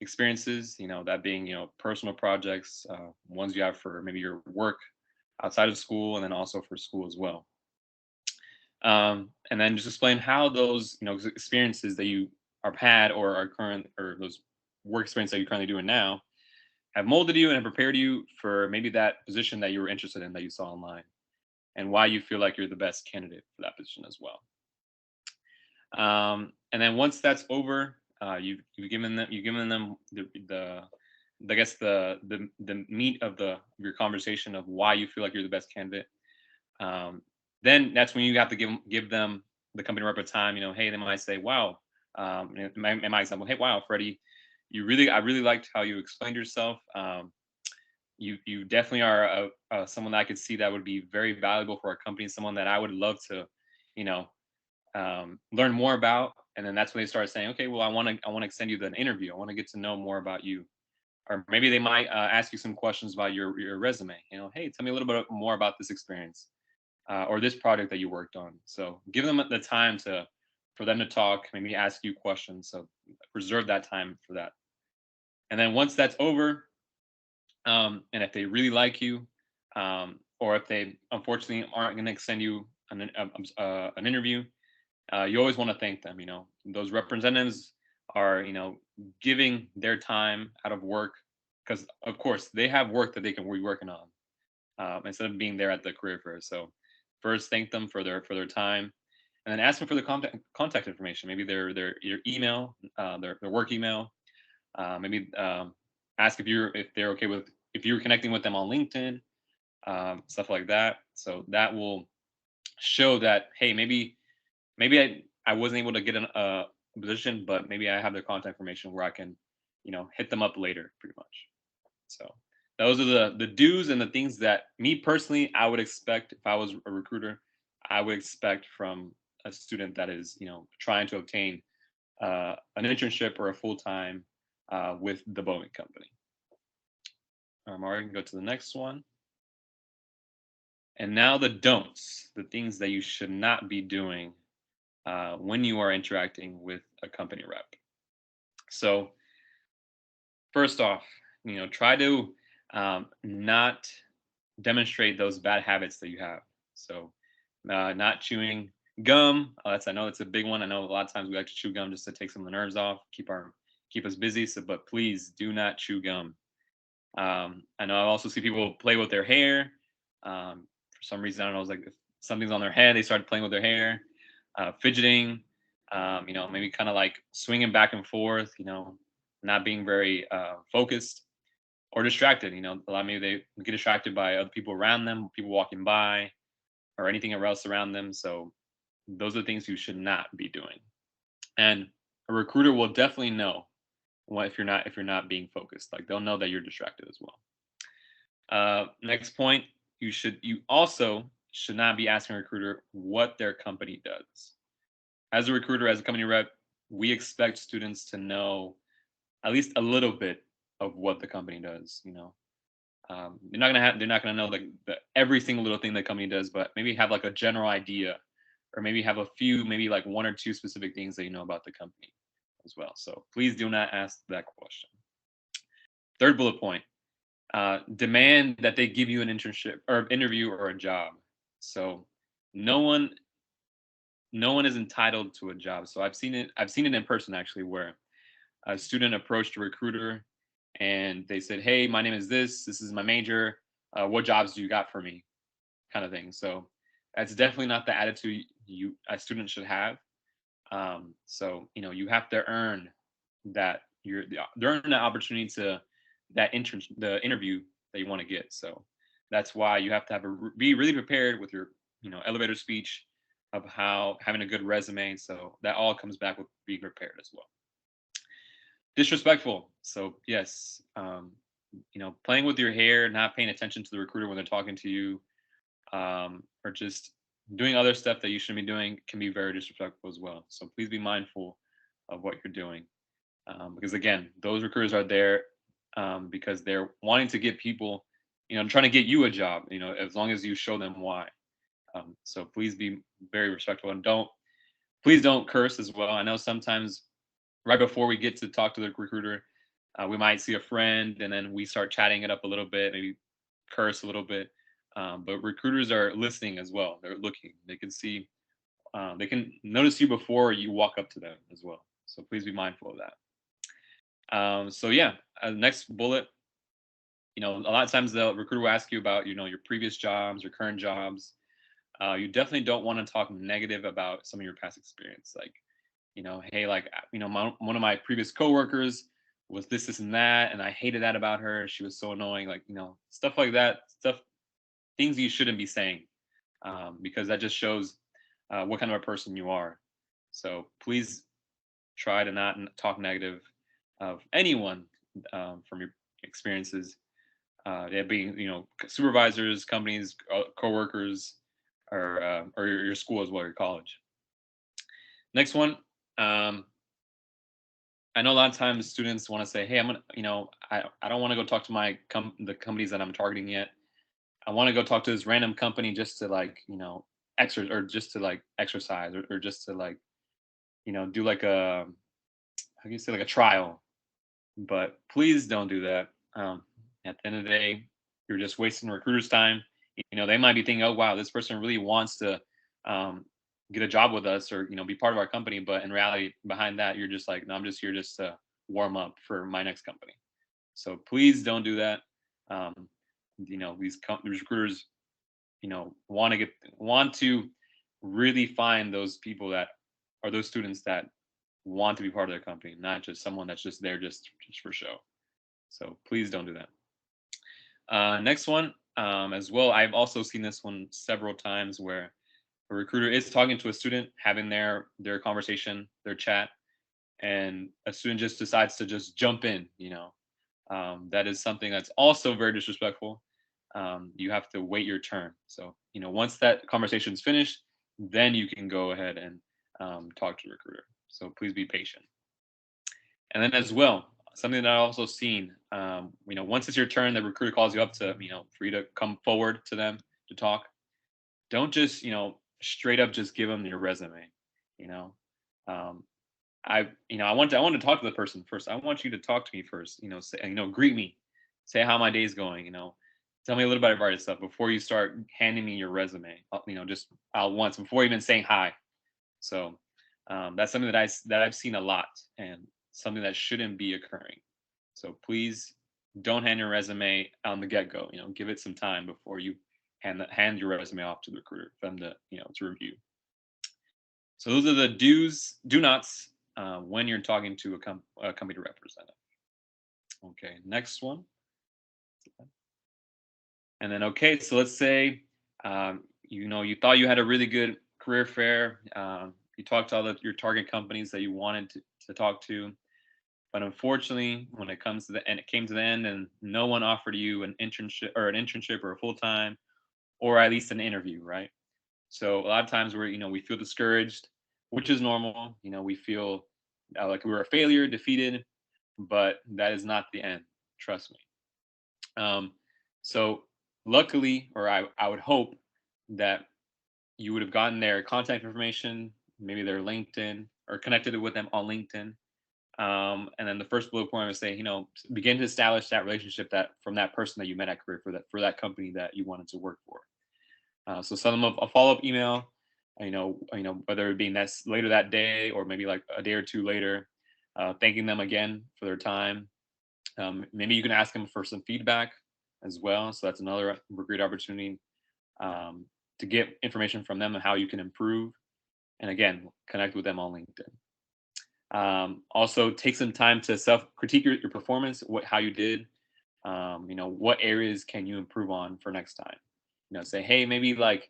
experiences, that being, personal projects, ones you have for maybe your work outside of school, and then also for school as well. And then just explain how those, experiences that you have had or are current, or those work experiences that you're currently doing now, have molded you and prepared you for maybe that position that you were interested in that you saw online, and why you feel like you're the best candidate for that position as well. And then once that's over, you've given them the I guess the meat of your conversation of why you feel like you're the best candidate. Then that's when you have to give them, the company rep, a time. Hey, they might say, wow, In my example, hey, wow, Freddie, I really liked how you explained yourself. You definitely are someone that I could see that would be very valuable for our company, someone that I would love to, learn more about. And then that's when they start saying, okay, well, I want to extend you an interview. I want to get to know more about you. Or maybe they might ask you some questions about your resume. Hey, tell me a little bit more about this experience or this project that you worked on. So give them the time for them to talk, maybe ask you questions. So reserve that time for that. And then once that's over, and if they really like you, or if they unfortunately aren't going to extend you an interview, you always want to thank them. Those representatives are giving their time out of work because of course they have work that they can be working on instead of being there at the career fair. So first thank them for their time, and then ask them for the contact information, maybe their email, their work email. Maybe ask if they're okay with if you're connecting with them on LinkedIn, stuff like that. So that will show that, hey, maybe I wasn't able to get a position, but maybe I have their contact information where I can hit them up later, pretty much. So those are the do's and the things that me personally I would expect if I was a recruiter. I would expect from a student that is trying to obtain an internship or a full-time with the Boeing company. Mario, can go to the next one. And now the don'ts, the things that you should not be doing when you are interacting with a company rep. So first off, try to not demonstrate those bad habits that you have. So not chewing gum. I know that's a big one. I know a lot of times we like to chew gum just to take some of the nerves off, keep us busy. So, but please do not chew gum. I know I also see people play with their hair. For some reason, I don't know, it's like if something's on their head, they start playing with their hair, fidgeting, maybe kind of like swinging back and forth, not being very focused or distracted. A lot maybe they get distracted by other people around them, people walking by, or anything else around them. So those are the things you should not be doing. And a recruiter will definitely know if you're not being focused. Like they'll know that you're distracted as well. Next point, you also should not be asking a recruiter what their company does. As a recruiter, as a company rep, we expect students to know at least a little bit of what the company does. They're not gonna know like every single little thing the company does, but maybe have like a general idea, or maybe have a few, maybe like one or two specific things that you know about the company as well. So please do not ask that question. Third bullet point, demand that they give you an internship or interview or a job. So no one is entitled to a job. So I've seen it in person actually, where a student approached a recruiter and they said, hey, my name is this is my major, what jobs do you got for me, kind of thing. So that's definitely not the attitude a student should have. So you have to earn that earn the opportunity to the interview that you want to get. So that's why you have to be really prepared with your elevator speech of having a good resume. So that all comes back with being prepared as well. Disrespectful. So yes, playing with your hair, not paying attention to the recruiter when they're talking to you, or just doing other stuff that you shouldn't be doing can be very disrespectful as well. So please be mindful of what you're doing, because again, those recruiters are there because they're wanting to get people, trying to get you a job, as long as you show them why. So please be very respectful, and please don't curse as well. I know sometimes right before we get to talk to the recruiter, we might see a friend and then we start chatting it up a little bit, maybe curse a little bit. But recruiters are listening as well. They're looking. They can see, they can notice you before you walk up to them as well. So please be mindful of that. So yeah, next bullet, a lot of times the recruiter will ask you about, your previous jobs, your current jobs. You definitely don't want to talk negative about some of your past experience. Like, hey, like, one of my previous coworkers was this and that, and I hated that about her. She was so annoying. Like, stuff like that, things you shouldn't be saying, because that just shows what kind of a person you are. So please try to not talk negative of anyone from your experiences. Yeah, being supervisors, companies, coworkers, or your school as well, your college. Next one. I know a lot of times students want to say, "Hey, I'm gonna, I don't want to go talk to the companies that I'm targeting yet. I want to go talk to this random company just to exercise or just to do like a how do you say like a trial." But please don't do that. At the end of the day, you're just wasting recruiters' time. They might be thinking, "Oh, wow, this person really wants to get a job with us or be part of our company," but in reality, behind that, you're just like, "No, I'm just here just to warm up for my next company." So please don't do that. These recruiters, want to really find those people that are those students that want to be part of their company, not just someone that's just there just for show. So please don't do that. Next one, as well, I've also seen this one several times where a recruiter is talking to a student, having their conversation, their chat, and a student just decides to just jump in. That is something that's also very disrespectful. You have to wait your turn. So once that conversation is finished, then you can go ahead and talk to the recruiter. So please be patient. And then as well, something that I've also seen, once it's your turn, the recruiter calls you up to, for you to come forward to them to talk. Don't just, straight up just give them your resume. I want to talk to the person first. I want you to talk to me first. Say, greet me, say how my day's going. Tell me a little bit about yourself before you start handing me your resume. Just once before even saying hi. So that's something that I've seen a lot and something that shouldn't be occurring. So please don't hand your resume on the get-go. Give it some time before you hand your resume off to the recruiter for them to to review. So those are the do nots when you're talking to a company representative. Okay, next one. And then so let's say you thought you had a really good career fair. You talked to all your target companies that you wanted to talk to, but unfortunately, when it came to the end, and no one offered you an internship or a full time, or at least an interview, right? So a lot of times we feel discouraged, which is normal. We feel like we were a failure, defeated, but that is not the end. Trust me. So luckily, or I would hope that you would have gotten their contact information, maybe their LinkedIn, or connected with them on LinkedIn. And then the first bullet point I would say, begin to establish that relationship from that person that you met at career for that company that you wanted to work for. So send them a follow-up email, whether it be later that day or maybe like a day or two later, thanking them again for their time. Maybe you can ask them for some feedback as well. So that's another great opportunity to get information from them on how you can improve. And again, connect with them on LinkedIn. Also, take some time to self-critique your performance, how you did. What areas can you improve on for next time? Say, hey, maybe like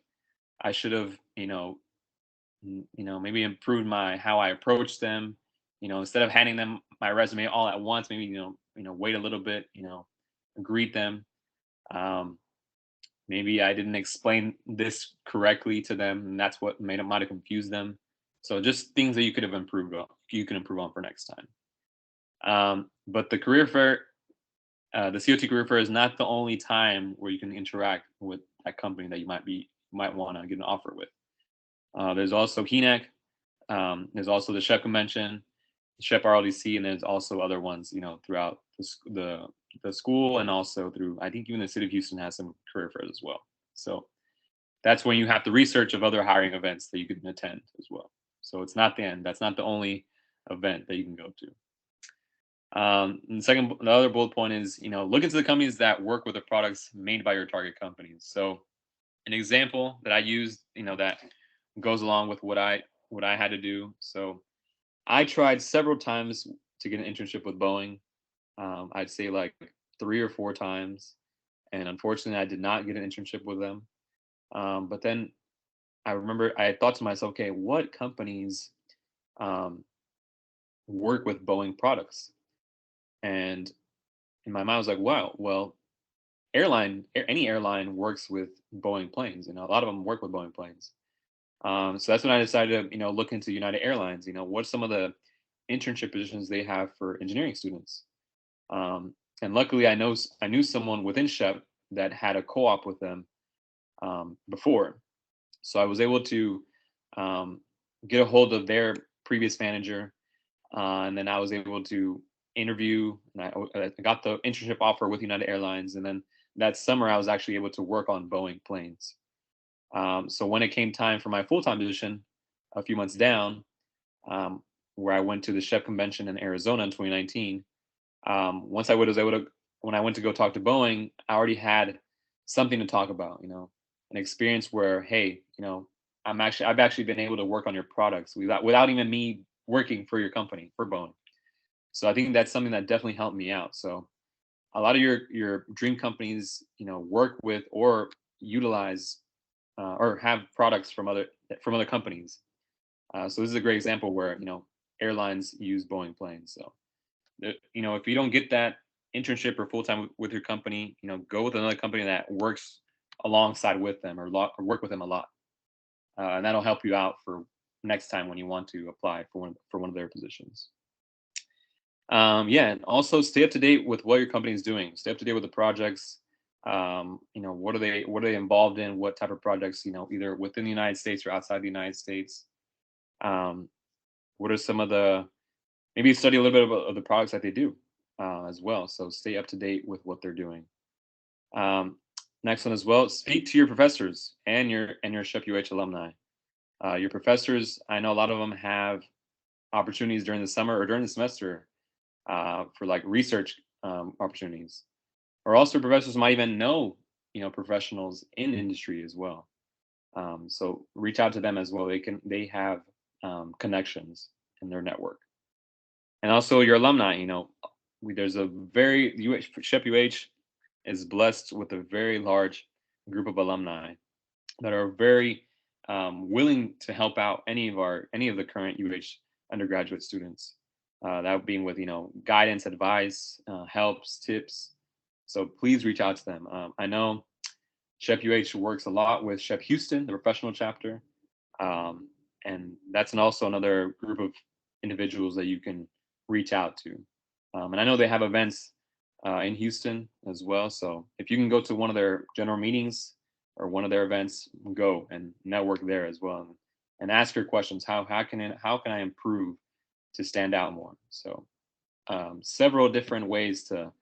I should have, maybe improved how I approach them. Instead of handing them my resume all at once, maybe wait a little bit, greet them. Maybe I didn't explain this correctly to them, and that's what might have confused them. So just things that you could have improved on, you can improve on for next time. But the career fair, the COT career fair is not the only time where you can interact with that company that you might want to get an offer with. There's also HENEC. There's also the SHPE convention, SHPE RLDC, and there's also other ones, throughout the school, and also through, I think even the city of Houston has some career fairs as well. So that's when you have the research of other hiring events that you can attend as well. So it's not the end. That's not the only event that you can go to. And the other bullet point is, look into the companies that work with the products made by your target companies. So an example that I used, that goes along with what I had to do. So I tried several times to get an internship with Boeing. I'd say like 3 or 4 times. And unfortunately, I did not get an internship with them. But then I remember I thought to myself, okay, what companies work with Boeing products. And in my mind, I was like, wow, well, any airline works with Boeing planes. A lot of them work with Boeing planes. So that's when I decided to, look into United Airlines. What's some of the internship positions they have for engineering students. And luckily, I knew someone within SHPE that had a co-op with them before, so I was able to get a hold of their previous manager, and then I was able to interview, and I got the internship offer with United Airlines, and then that summer I was actually able to work on Boeing planes. So when it came time for my full-time position, a few months down, where I went to the SHPE convention in Arizona in 2019. Once I was able to, when I went to go talk to Boeing, I already had something to talk about, an experience where, hey, I've actually been able to work on your products without even me working for your company, for Boeing. So I think that's something that definitely helped me out. So a lot of your dream companies, work with or utilize or have products from other companies. So this is a great example where airlines use Boeing planes. So if you don't get that internship or full time with your company, go with another company that works alongside with them or work with them a lot, and that'll help you out for next time when you want to apply for one of their positions. And also stay up to date with what your company is doing. Stay up to date with the projects. What are they involved in? What type of projects? Either within the United States or outside the United States. What are some of the, maybe study a little bit of the products that they do as well. So stay up to date with what they're doing. Next one as well, speak to your professors and your SHPE-UH alumni. Your professors, I know a lot of them have opportunities during the summer or during the semester for like research opportunities. Or also professors might even know, professionals in industry as well. So reach out to them as well. They have connections in their network. And also your alumni, there's a very, SHPE-UH is blessed with a very large group of alumni that are very willing to help out any of the current UH undergraduate students. That being with, guidance, advice, helps, tips. So please reach out to them. I know SHPE-UH works a lot with SHPE Houston, the professional chapter. And that's also another group of individuals that you can reach out to. And I know they have events in Houston as well. So if you can go to one of their general meetings or one of their events, go and network there as well, and ask your questions. How can I improve to stand out more? So several different ways to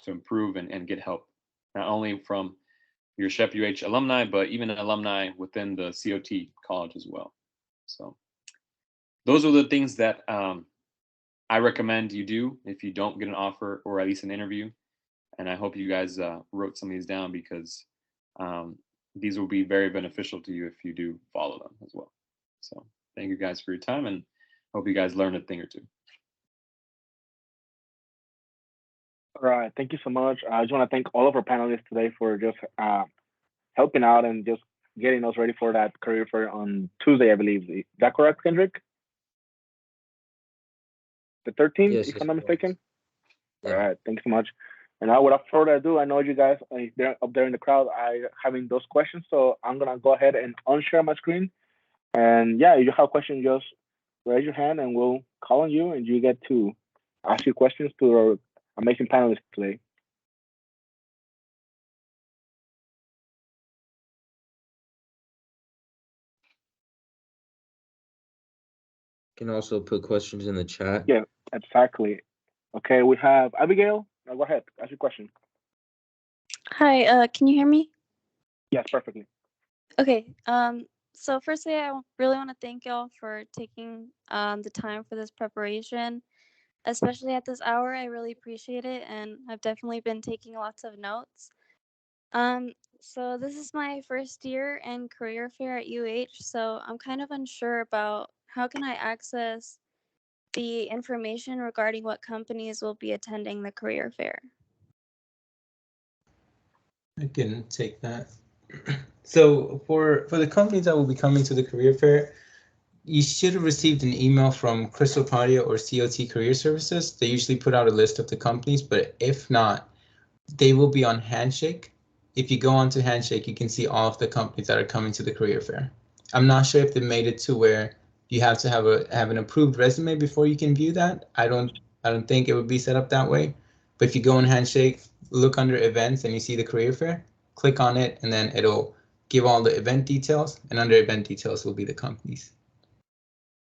improve and get help, not only from your SHPE-UH alumni, but even alumni within the COT college as well. So those are the things that I recommend you do if you don't get an offer or at least an interview. And I hope you guys wrote some of these down, because these will be very beneficial to you if you do follow them as well. So thank you guys for your time, and hope you guys learned a thing or two. All right, thank you so much. I just want to thank all of our panelists today for just helping out and just getting us ready for that career fair on Tuesday, I believe. Is that correct, Kendrick? The 13th, Yes, if I'm not mistaken? Yeah. All right, thanks so much. And now, without further ado, I know you guys they're up there in the crowd are having those questions, so I'm gonna go ahead and unshare my screen. And yeah, if you have questions, just raise your hand and we'll call on you, and you get to ask your questions to our amazing panelists today. You can also put questions in the chat. Yeah, exactly. Okay, we have Abigail. Now go ahead, ask your question. Hi, can you hear me? Yes, perfectly. Okay, so firstly, I really want to thank y'all for taking the time for this preparation, especially at this hour. I really appreciate it, and I've definitely been taking lots of notes. So this is my first year in career fair at UH, so I'm kind of unsure about how can I access the information regarding what companies will be attending the career fair. I can take that. So for the companies that will be coming to the career fair, you should have received an email from Crystal Claudia or COT Career Services. They usually put out a list of the companies, but if not, they will be on Handshake. If you go onto Handshake, you can see all of the companies that are coming to the career fair. I'm not sure if they made it to where you have to have an approved resume before you can view that. I don't think it would be set up that way. But if you go on Handshake, look under events and you see the career fair, click on it, and then it'll give all the event details, and under event details will be the companies.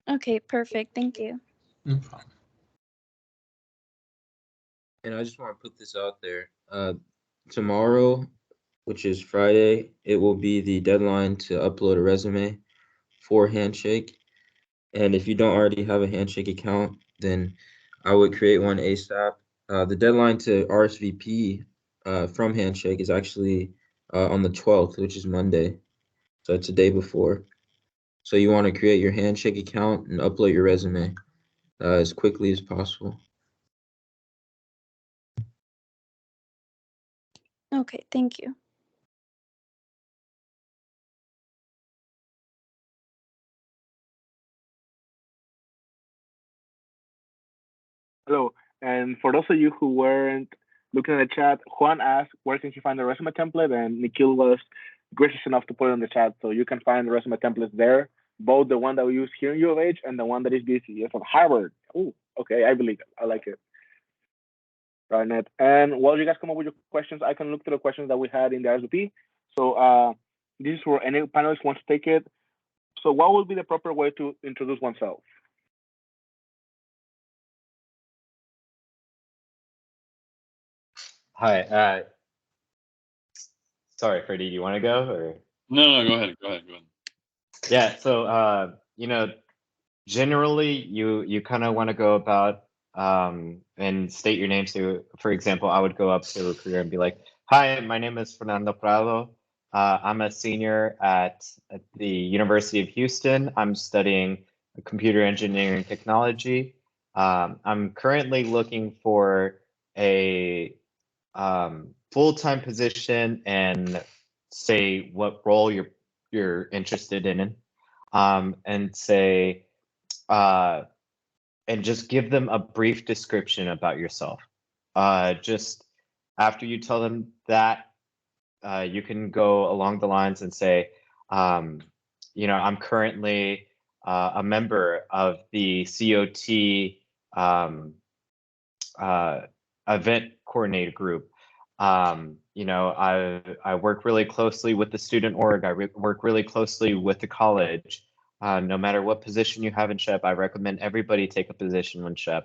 Okay, perfect. Thank you. No problem. And I just want to put this out there. Tomorrow, which is Friday, it will be the deadline to upload a resume for Handshake. And if you don't already have a Handshake account, then I would create one ASAP. The deadline to RSVP from Handshake is actually on the 12th, which is Monday. So it's a day before. So you want to create your Handshake account and upload your resume as quickly as possible. Okay, thank you. Hello. And for those of you who weren't looking at the chat, Juan asked where can he find the resume template, and Nikhil was gracious enough to put it in the chat. So you can find the resume templates there, both the one that we use here in U of H and the one that is BC from Harvard. Oh, okay, I believe it. I like it. Right, Ned. And while you guys come up with your questions, I can look through the questions that we had in the RSVP. So this is for any panelists who wants to take it. So what would be the proper way to introduce oneself? Hi. Sorry, Freddie, do you want to go or? No, go ahead. Yeah. So generally, you kind of want to go about and state your name. So, for example, I would go up to a recruiter and be like, "Hi, my name is Fernando Prado. I'm a senior at the University of Houston. I'm studying computer engineering technology. I'm currently looking for a full-time position and say what role you're interested in, and say and just give them a brief description about yourself. Just after you tell them that, you can go along the lines and say, I'm currently a member of the COT event coordinator group. I work really closely with the student org. I work really closely with the college. No matter what position you have in SHPE, I recommend everybody take a position in SHPE.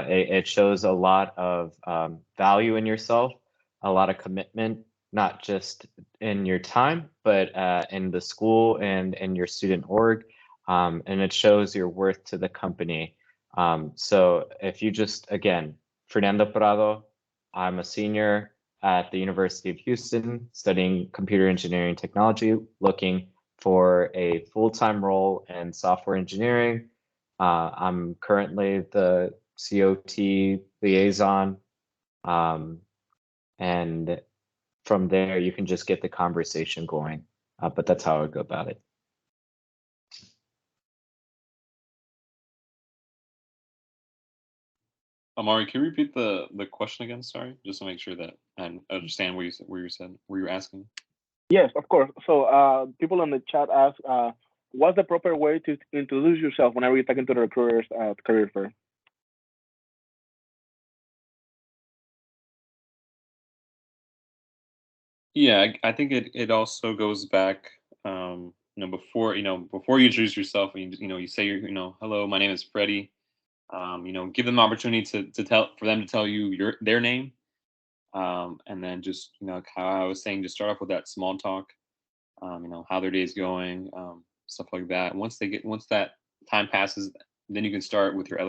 It shows a lot of value in yourself, a lot of commitment, not just in your time, but in the school and in your student org. And it shows your worth to the company. So if you just, again, Fernando Prado, I'm a senior at the University of Houston studying computer engineering technology, looking for a full-time role in software engineering. I'm currently the COT liaison. And from there, you can just get the conversation going. But that's how I would go about it. Amari, can you repeat the question again? Sorry, just to make sure that I understand what you're asking. Yes, of course. So people in the chat ask, what's the proper way to introduce yourself whenever you're talking to the recruiters at the career fair? Yeah, I think it also goes back, before you introduce yourself, and you say hello, my name is Freddie. Give them the opportunity for them to tell you their name, and then just how I was saying, just start off with that small talk, how their day is going, stuff like that. Once that time passes, then you can start with your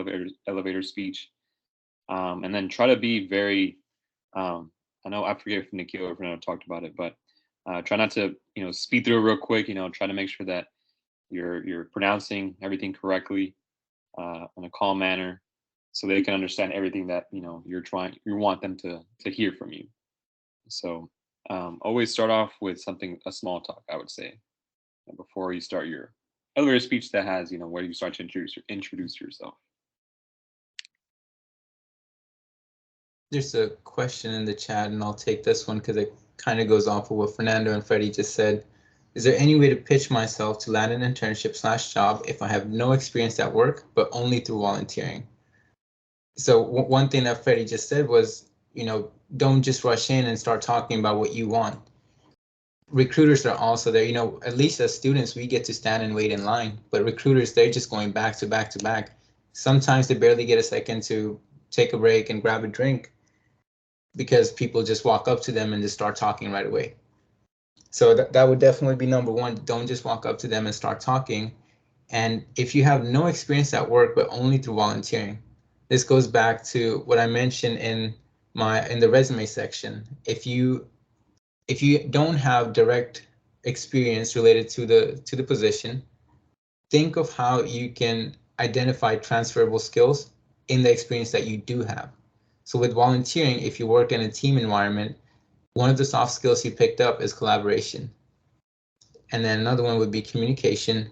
elevator speech, and then try to be very. I know I forget if Nikhil or Fernando talked about it, but try not to speed through it real quick. Try to make sure that you're pronouncing everything correctly, in a calm manner, so they can understand everything that you want them to hear from you. So always start off with a small talk, I would say, before you start your elevator speech that has, where you start to introduce yourself. There's a question in the chat, and I'll take this one because it kind of goes off of what Fernando and Freddie just said. Is there any way to pitch myself to land an internship / job if I have no experience at work, but only through volunteering? So one thing that Freddie just said was, don't just rush in and start talking about what you want. Recruiters are also there, at least as students, we get to stand and wait in line, but recruiters, they're just going back to back to back. Sometimes they barely get a second to take a break and grab a drink because people just walk up to them and just start talking right away. So that would definitely be number one. Don't just walk up to them and start talking. And if you have no experience at work, but only through volunteering, this goes back to what I mentioned in the resume section. If you don't have direct experience related to the position, think of how you can identify transferable skills in the experience that you do have. So with volunteering, if you work in a team environment, one of the soft skills you picked up is collaboration. And then another one would be communication,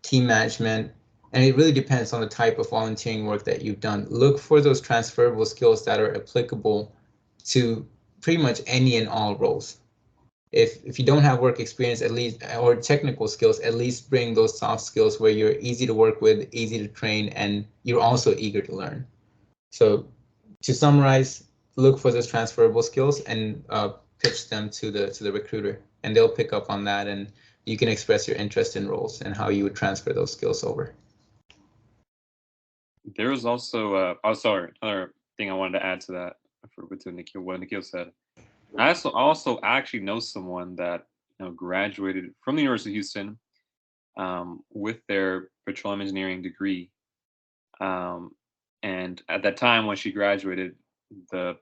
team management, and it really depends on the type of volunteering work that you've done. Look for those transferable skills that are applicable to pretty much any and all roles. If you don't have work experience, at least, or technical skills, at least bring those soft skills where you're easy to work with, easy to train, and you're also eager to learn. So to summarize, look for those transferable skills and pitch them to the recruiter, and they'll pick up on that, and you can express your interest in roles and how you would transfer those skills over. There was also another thing I wanted to add to that for what Nikhil said. I also actually know someone that graduated from the University of Houston with their petroleum engineering degree, and at that time when she graduated, the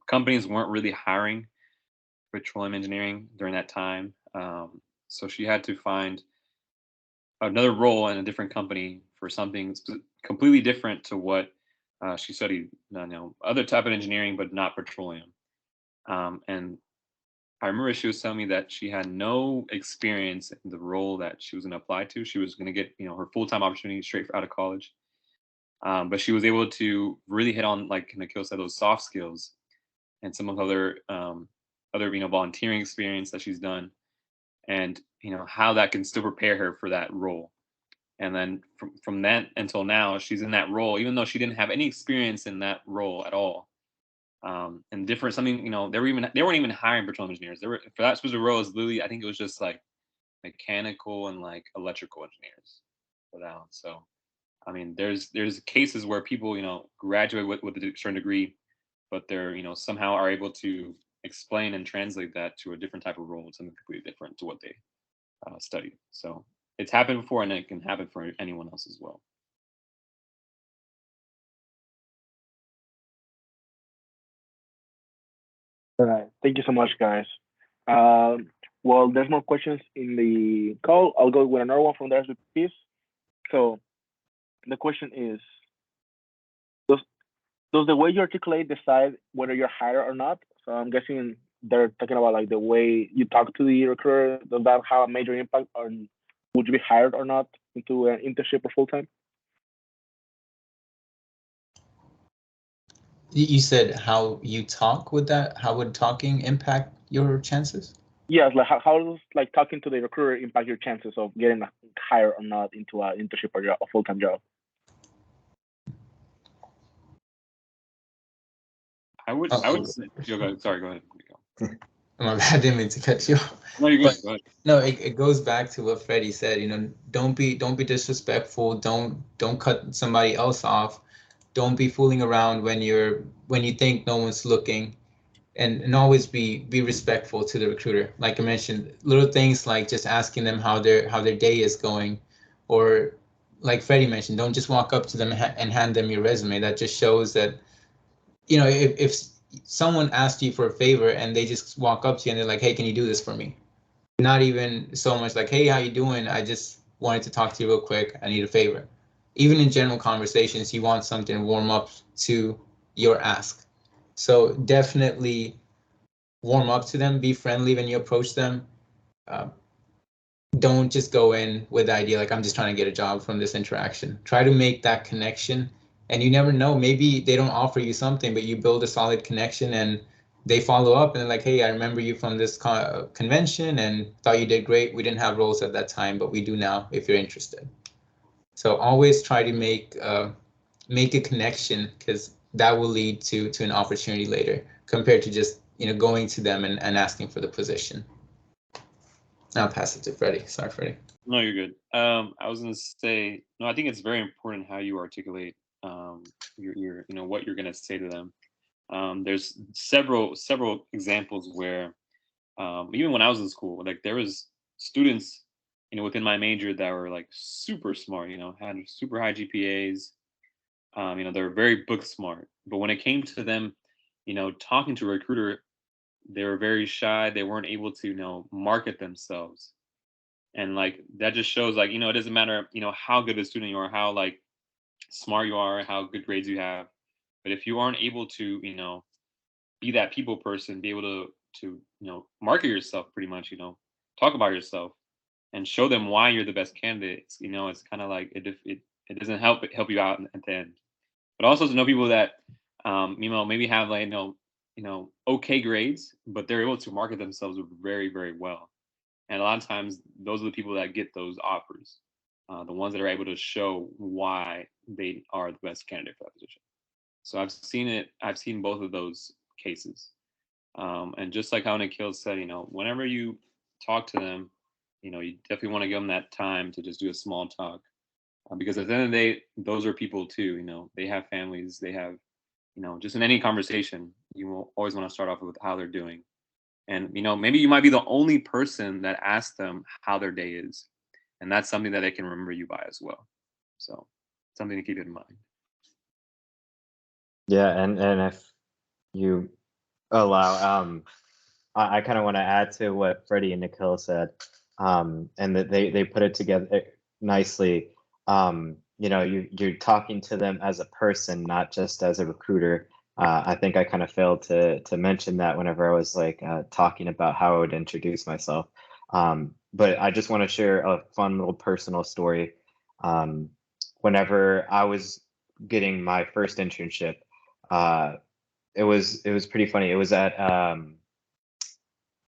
companies weren't really hiring petroleum engineering during that time, so she had to find another role in a different company for something completely different to what she studied. Other type of engineering, but not petroleum. And I remember she was telling me that she had no experience in the role that she was going to apply to. She was going to get, her full-time opportunity straight out of college. But she was able to really hit on, like Nikhil said, those soft skills and some of other volunteering experience that she's done, and how that can still prepare her for that role. And then from that until now, she's in that role, even though she didn't have any experience in that role at all. And different something, they weren't even hiring petroleum engineers. They were, for that specific role, is literally, I think it was just like mechanical and like electrical engineers for that one. So I mean, there's cases where people graduate with a certain degree, but they're somehow are able to explain and translate that to a different type of role, something completely different to what they studied. So it's happened before, and it can happen for anyone else as well. All right. Thank you so much, guys. Well, there's more questions in the call. I'll go with another one from the SHPE. So the question is, does the way you articulate decide whether you're hired or not? So I'm guessing they're talking about like the way you talk to the recruiter. Does that have a major impact on would you be hired or not into an internship or full-time? You said how you talk with that? How would talking impact your chances? Yes, like how does like talking to the recruiter impact your chances of getting hired or not into an internship or a full-time job? I would say, sorry, go ahead. My bad, I didn't mean to cut you off. No, you're good. Go ahead. No, it goes back to what Freddie said. Don't be disrespectful. Don't cut somebody else off. Don't be fooling around when you think no one's looking, and always be respectful to the recruiter. Like I mentioned, little things like just asking them how their day is going, or like Freddie mentioned, don't just walk up to them and hand them your resume. That just shows that if someone asked you for a favor and they just walk up to you and they're like, hey, can you do this for me? Not even so much like, hey, how you doing? I just wanted to talk to you real quick. I need a favor. Even in general conversations, you want something to warm up to your ask. So definitely warm up to them, be friendly when you approach them. don't just go in with the idea like I'm just trying to get a job from this interaction. Try to make that connection, and you never know, maybe they don't offer you something, but you build a solid connection and they follow up and they're like, hey, I remember you from this convention and thought you did great. We didn't have roles at that time, but we do now if you're interested. So always try to make a connection, because that will lead to an opportunity later, compared to just going to them and asking for the position. I'll pass it to Freddie. Sorry, Freddie. No, you're good. I was gonna say, no, I think it's very important how you articulate your what you're gonna say to them. There's several examples where even when I was in school, like there was students within my major that were like super smart, had super high GPAs. They're very book smart, but when it came to them, talking to a recruiter, they were very shy. They weren't able to market themselves. And like that just shows like it doesn't matter how good a student you are, how like smart you are, how good grades you have, but if you aren't able to be that people person, be able to market yourself, pretty much talk about yourself and show them why you're the best candidate, it's kind of like it doesn't help you out at the end. But also to know people that maybe have like okay grades, but they're able to market themselves very, very well. And a lot of times, those are the people that get those offers, the ones that are able to show why they are the best candidate for that position. So I've seen it. I've seen both of those cases. And just like how Nikhil said, whenever you talk to them, you definitely want to give them that time to just do a small talk. Because at the end of the day, those are people too. They have families. They have, just in any conversation, you will always want to start off with how they're doing. And maybe you might be the only person that asks them how their day is, and that's something that they can remember you by as well. So something to keep in mind. Yeah, and if you allow, I kind of want to add to what Freddie and Nikhil said, and that they put it together nicely. You're talking to them as a person, not just as a recruiter. I think I kind of failed to mention that whenever I was like talking about how I would introduce myself. But I just want to share a fun little personal story. Whenever I was getting my first internship, it was pretty funny. It was at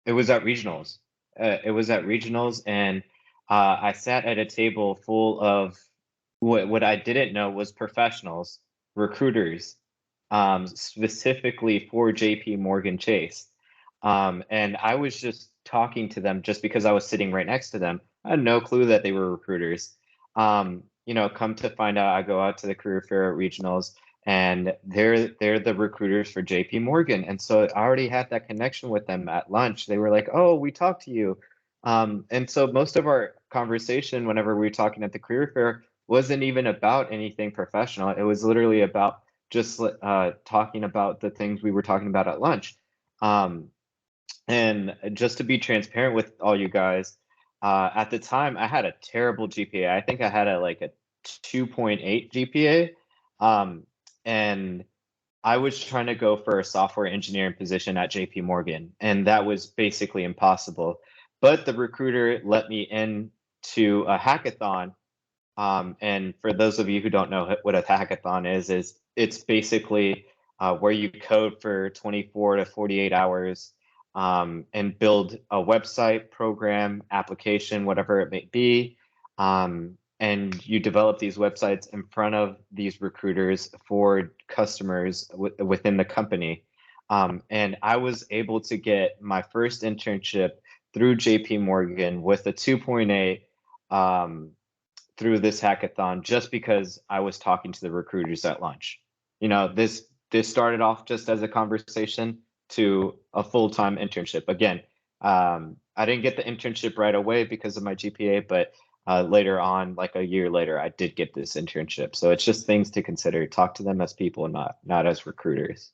regionals. It was at regionals, and I sat at a table full of what I didn't know was professionals, recruiters, specifically for JP Morgan Chase. And I was just talking to them just because I was sitting right next to them. I had no clue that they were recruiters. Come to find out, I go out to the career fair at regionals, and they're the recruiters for JP Morgan. And so I already had that connection with them at lunch. They were like, oh, we talked to you. And so most of our conversation whenever we were talking at the career fair wasn't even about anything professional. It was literally about just talking about the things we were talking about at lunch. And just to be transparent with all you guys, at the time I had a terrible GPA. I think I had a 2.8 GPA. And I was trying to go for a software engineering position at JP Morgan, and that was basically impossible. But the recruiter let me in to a hackathon. And for those of you who don't know what a hackathon is it's basically where you code for 24 to 48 hours and build a website, program, application, whatever it may be. And you develop these websites in front of these recruiters for customers within the company. And I was able to get my first internship through JP Morgan with a 2.8 through this hackathon, just because I was talking to the recruiters at lunch. This started off just as a conversation to a full-time internship. Again, I didn't get the internship right away because of my GPA, but later on, like a year later, I did get this internship. So it's just things to consider. Talk to them as people, not as recruiters.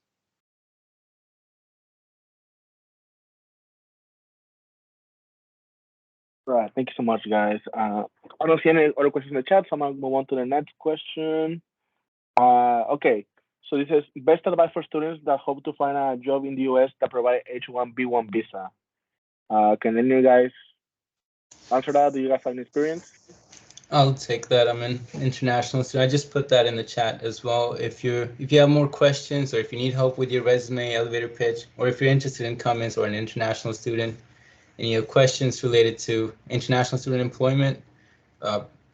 Right. Thank you so much, guys. I don't see any other questions in the chat, so I'm gonna move on to the next question. Okay. So this is best advice for students that hope to find a job in the US that provide H-1B1 visa. Can any of you guys answer that? Do you guys have any experience? I'll take that. I'm an international student. I just put that in the chat as well. If you have more questions, or if you need help with your resume, elevator pitch, or if you're interested in Cummins or an international student, and you have questions related to international student employment,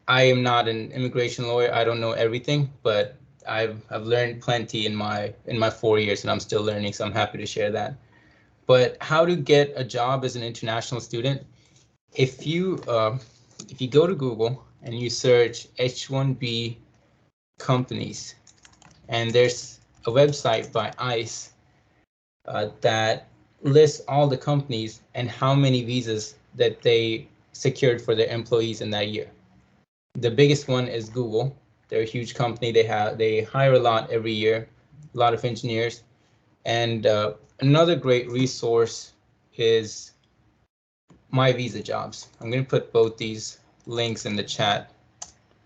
I am not an immigration lawyer. I don't know everything, but I've learned plenty in my 4 years, and I'm still learning. So I'm happy to share that. But how to get a job as an international student? If you go to Google and you search H-1B companies, and there's a website by ICE that lists all the companies and how many visas that they secured for their employees in that year. The biggest one is Google. They're a huge company. They hire a lot every year, a lot of engineers. And another great resource is My Visa Jobs. I'm going to put both these links in the chat.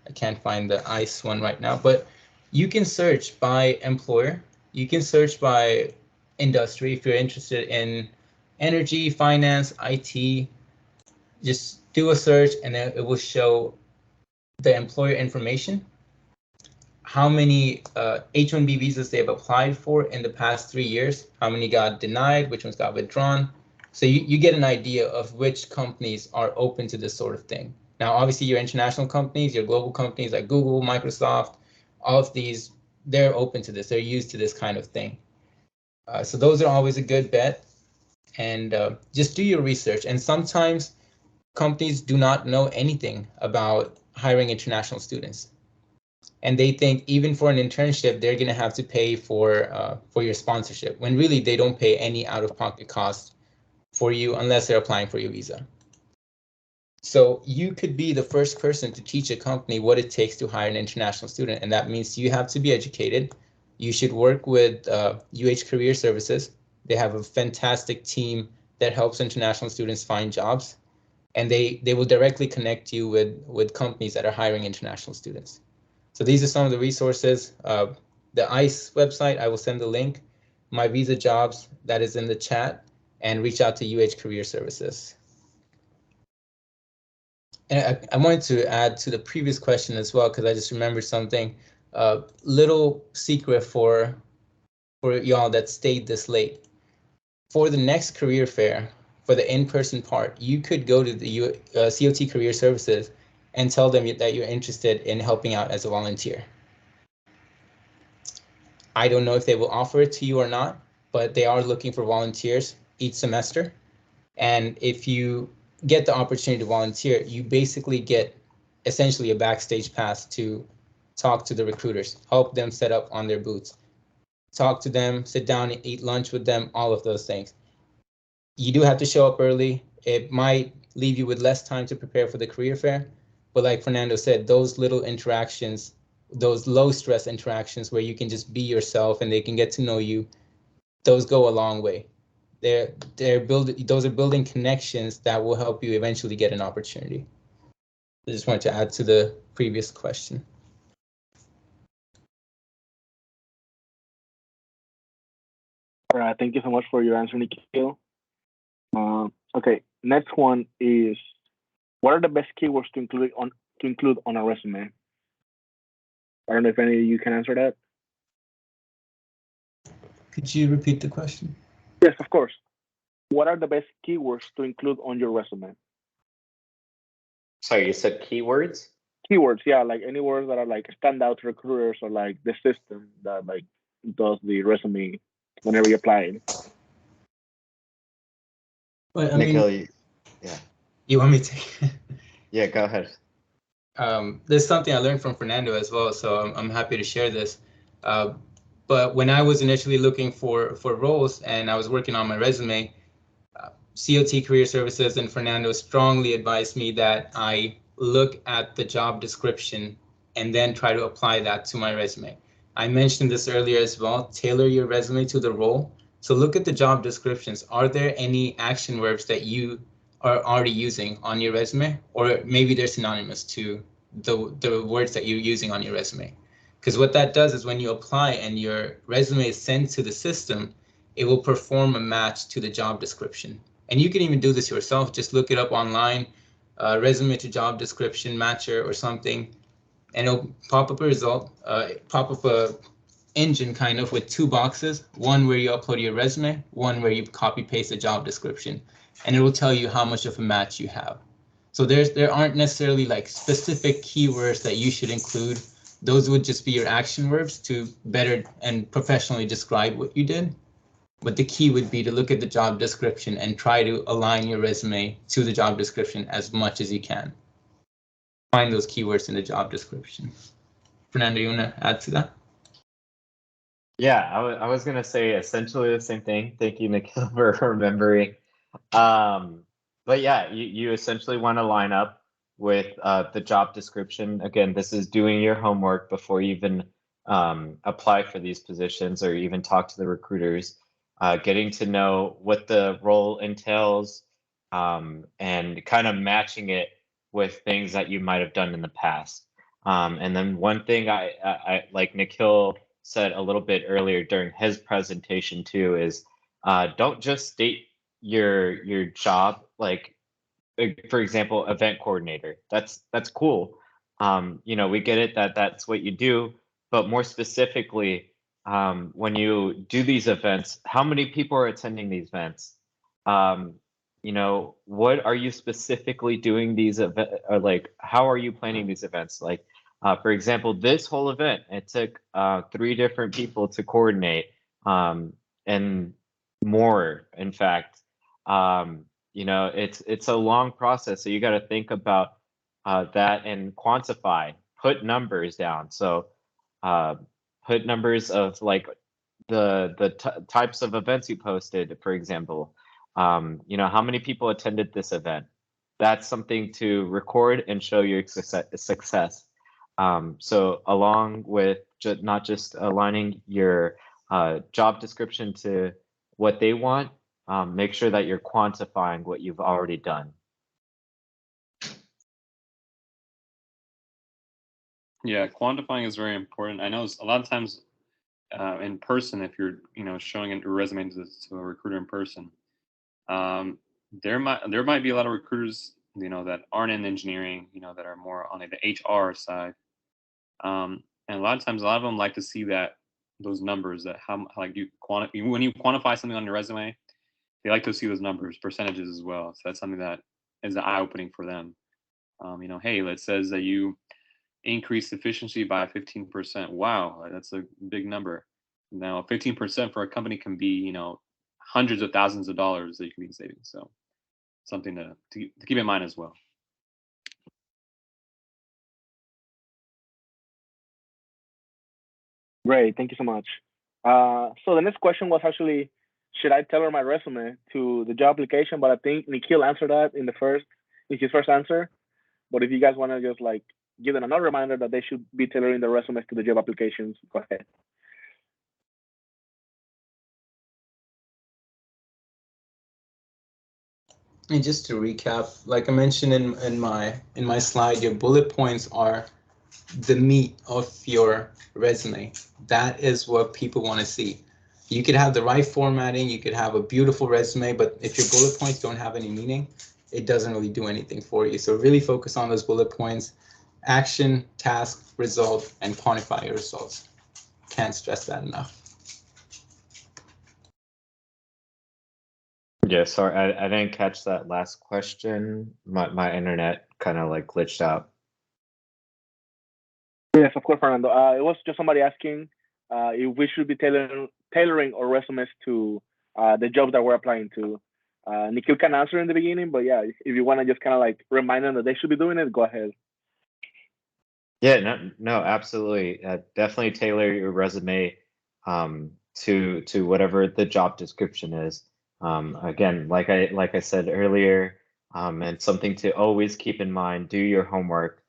I can't find the ICE one right now, but you can search by employer. You can search by industry if you're interested in energy, finance, IT. Just do a search and then it will show the employer information, how many H-1B visas they've applied for in the past 3 years, how many got denied, which ones got withdrawn. So you get an idea of which companies are open to this sort of thing. Now, obviously, your international companies, your global companies like Google, Microsoft, all of these, they're open to this. They're used to this kind of thing. So those are always a good bet. And just do your research. And sometimes companies do not know anything about hiring international students. And they think even for an internship, they're going to have to pay for your sponsorship, when really they don't pay any out-of-pocket costs for you unless they're applying for your visa. So you could be the first person to teach a company what it takes to hire an international student, and that means you have to be educated. You should work with UH Career Services. They have a fantastic team that helps international students find jobs, and they will directly connect you with companies that are hiring international students. So these are some of the resources. The ICE website, I will send the link. My Visa Jobs, that is in the chat, and reach out to UH Career Services. And I wanted to add to the previous question as well, because I just remembered something. Little secret for y'all that stayed this late. For the next career fair, for the in-person part, you could go to the COT Career Services and tell them that you're interested in helping out as a volunteer. I don't know if they will offer it to you or not, but they are looking for volunteers each semester. And if you get the opportunity to volunteer, you basically get essentially a backstage pass to talk to the recruiters, help them set up on their booths, talk to them, sit down and eat lunch with them, all of those things. You do have to show up early. It might leave you with less time to prepare for the career fair, but like Fernando said, those little interactions, those low stress interactions where you can just be yourself and they can get to know you, those go a long way. Those are building connections that will help you eventually get an opportunity. I just wanted to add to the previous question. All right, thank you so much for your answer, Nikhil. Okay, next one is, what are the best keywords to include on a resume? I don't know if any of you can answer that. Could you repeat the question? Yes, of course. What are the best keywords to include on your resume? Sorry, you said keywords? Keywords, yeah, like any words that are like stand out to recruiters, or like the system that like does the resume whenever you apply it. Well, Nikhil, yeah. You want me to? Yeah, go ahead. There's something I learned from Fernando as well, so I'm happy to share this. But when I was initially looking for roles and I was working on my resume, COT Career Services and Fernando strongly advised me that I look at the job description and then try to apply that to my resume. I mentioned this earlier as well, tailor your resume to the role. So look at the job descriptions. Are there any action verbs that you are already using on your resume? Or maybe they're synonymous to the words that you're using on your resume. Because what that does is when you apply and your resume is sent to the system, it will perform a match to the job description. And you can even do this yourself. Just look it up online. resume to job description matcher or something, and it'll pop up a result, pop up a engine kind of with two boxes, one where you upload your resume, one where you copy paste the job description, and it will tell you how much of a match you have. So there aren't necessarily like specific keywords that you should include. Those would just be your action verbs to better and professionally describe what you did. But the key would be to look at the job description and try to align your resume to the job description as much as you can. Find those keywords in the job description. Fernando, you want to add to that? Yeah, I was gonna say essentially the same thing. Thank you, Nikhil, for remembering. But yeah, you essentially want to line up with the job description. Again, this is doing your homework before you even apply for these positions or even talk to the recruiters. Getting to know what the role entails, and kind of matching it with things that you might have done in the past. And then one thing I like Nikhil said a little bit earlier during his presentation too is don't just state your job, like for example, event coordinator. That's cool. You know, we get it that that's what you do, but more specifically, when you do these events, how many people are attending these events? You know, what are you specifically doing these events, or like how are you planning these events? Like for example, this whole event, it took 3 different people to coordinate, and more, in fact. You know, it's a long process, so you got to think about that and quantify, put numbers down. So put numbers of like the types of events you posted, for example. You know, how many people attended this event? That's something to record and show your success. So along with not just aligning your job description to what they want, make sure that you're quantifying what you've already done. Yeah, quantifying is very important. I know a lot of times in person, if you're showing a resume to a recruiter in person, there might be a lot of recruiters that aren't in engineering, that are more on the HR side, and a lot of times a lot of them like to see those numbers, that how like when you quantify something on your resume, they like to see those numbers, percentages as well. So that's something that is eye opening for them. Hey, it says that you increase efficiency by 15%. Wow, that's a big number. Now, 15% for a company can be, hundreds of thousands of dollars that you can be saving. So, something to keep in mind as well. Great, thank you so much. So the next question was actually, should I tailor my resume to the job application? But I think Nikhil answered that in his first answer. But if you guys want to just like give them another reminder that they should be tailoring their resumes to the job applications, go ahead. And just to recap, like I mentioned in my slide, your bullet points are the meat of your resume. That is what people want to see. You could have the right formatting, you could have a beautiful resume, but if your bullet points don't have any meaning, it doesn't really do anything for you. So really focus on those bullet points: action, task, result, and quantify your results. Can't stress that enough. Yeah, sorry, I didn't catch that last question. My internet kind of like glitched out. Yes, of course, Fernando. It was just somebody asking if we should be tailoring our resumes to the jobs that we're applying to. Nikhil can answer in the beginning, but yeah, if you want to just kind of like remind them that they should be doing it, go ahead. Yeah, no, absolutely. Definitely tailor your resume to whatever the job description is. Again, like I said earlier, and something to always keep in mind: do your homework.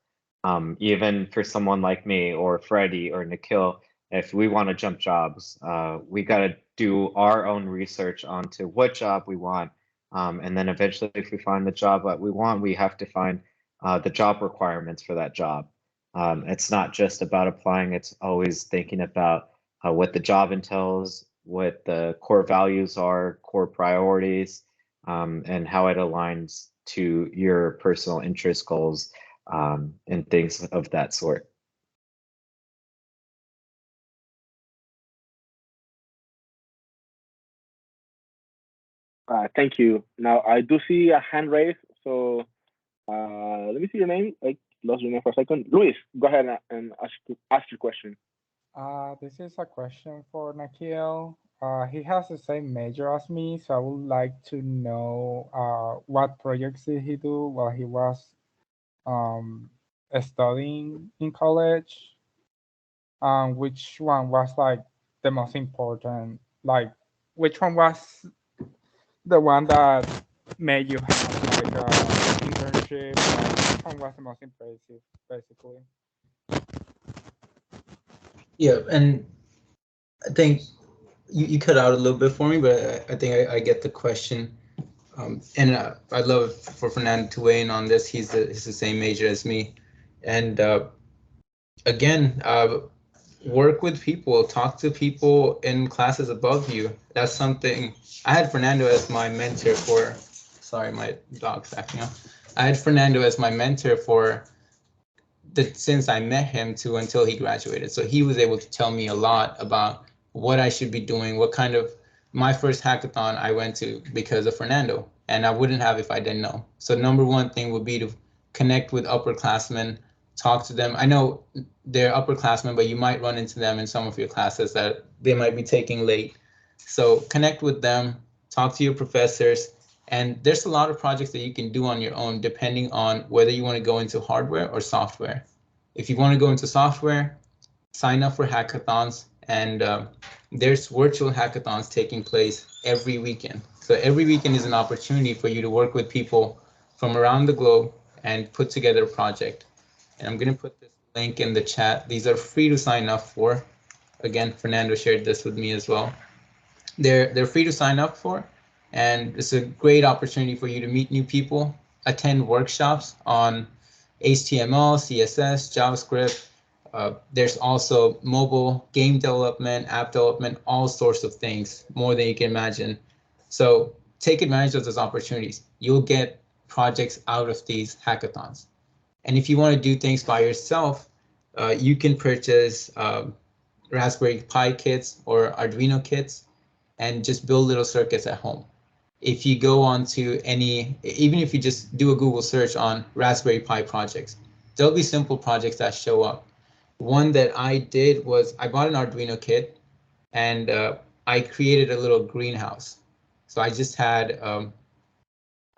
Even for someone like me or Freddie or Nikhil, if we want to jump jobs, we got to do our own research onto what job we want. And then eventually, if we find the job that we want, we have to find the job requirements for that job. It's not just about applying, it's always thinking about what the job entails, what the core values are, core priorities, and how it aligns to your personal interest goals and things of that sort. Thank you. Now I do see a hand raised, so let me see your name. I lost your name for a second. Luis, go ahead and ask your question. This is a question for Nikhil. He has the same major as me, so I would like to know what projects did he do while he was um, studying in college. Which one was like the most important? Like, which one was the one that made you have like a internship? Like, which one was the most impressive, basically? Yeah, and I think you cut out a little bit for me, but I think I get the question. And I'd love for Fernando to weigh in on this. He's the same major as me. And again, work with people, talk to people in classes above you. That's something. I had Fernando as my mentor for, sorry, my dog's acting up. I had Fernando as my mentor for since I met him to until he graduated. So he was able to tell me a lot about what I should be doing, what kind of, my first hackathon I went to because of Fernando, and I wouldn't have if I didn't know. So number one thing would be to connect with upperclassmen, talk to them. I know they're upperclassmen, but you might run into them in some of your classes that they might be taking late. So connect with them, talk to your professors, and there's a lot of projects that you can do on your own depending on whether you want to go into hardware or software. If you want to go into software, sign up for hackathons, and there's virtual hackathons taking place every weekend. So every weekend is an opportunity for you to work with people from around the globe and put together a project. And I'm going to put this link in the chat. These are free to sign up for. Again, Fernando shared this with me as well. They're free to sign up for, and it's a great opportunity for you to meet new people, attend workshops on HTML, CSS, JavaScript. There's also mobile game development, app development, all sorts of things, more than you can imagine. So take advantage of those opportunities. You'll get projects out of these hackathons. And if you want to do things by yourself, you can purchase Raspberry Pi kits or Arduino kits and just build little circuits at home. If you go on to even if you just do a Google search on Raspberry Pi projects, there'll be simple projects that show up. One that I did was I bought an Arduino kit and I created a little greenhouse. So I just had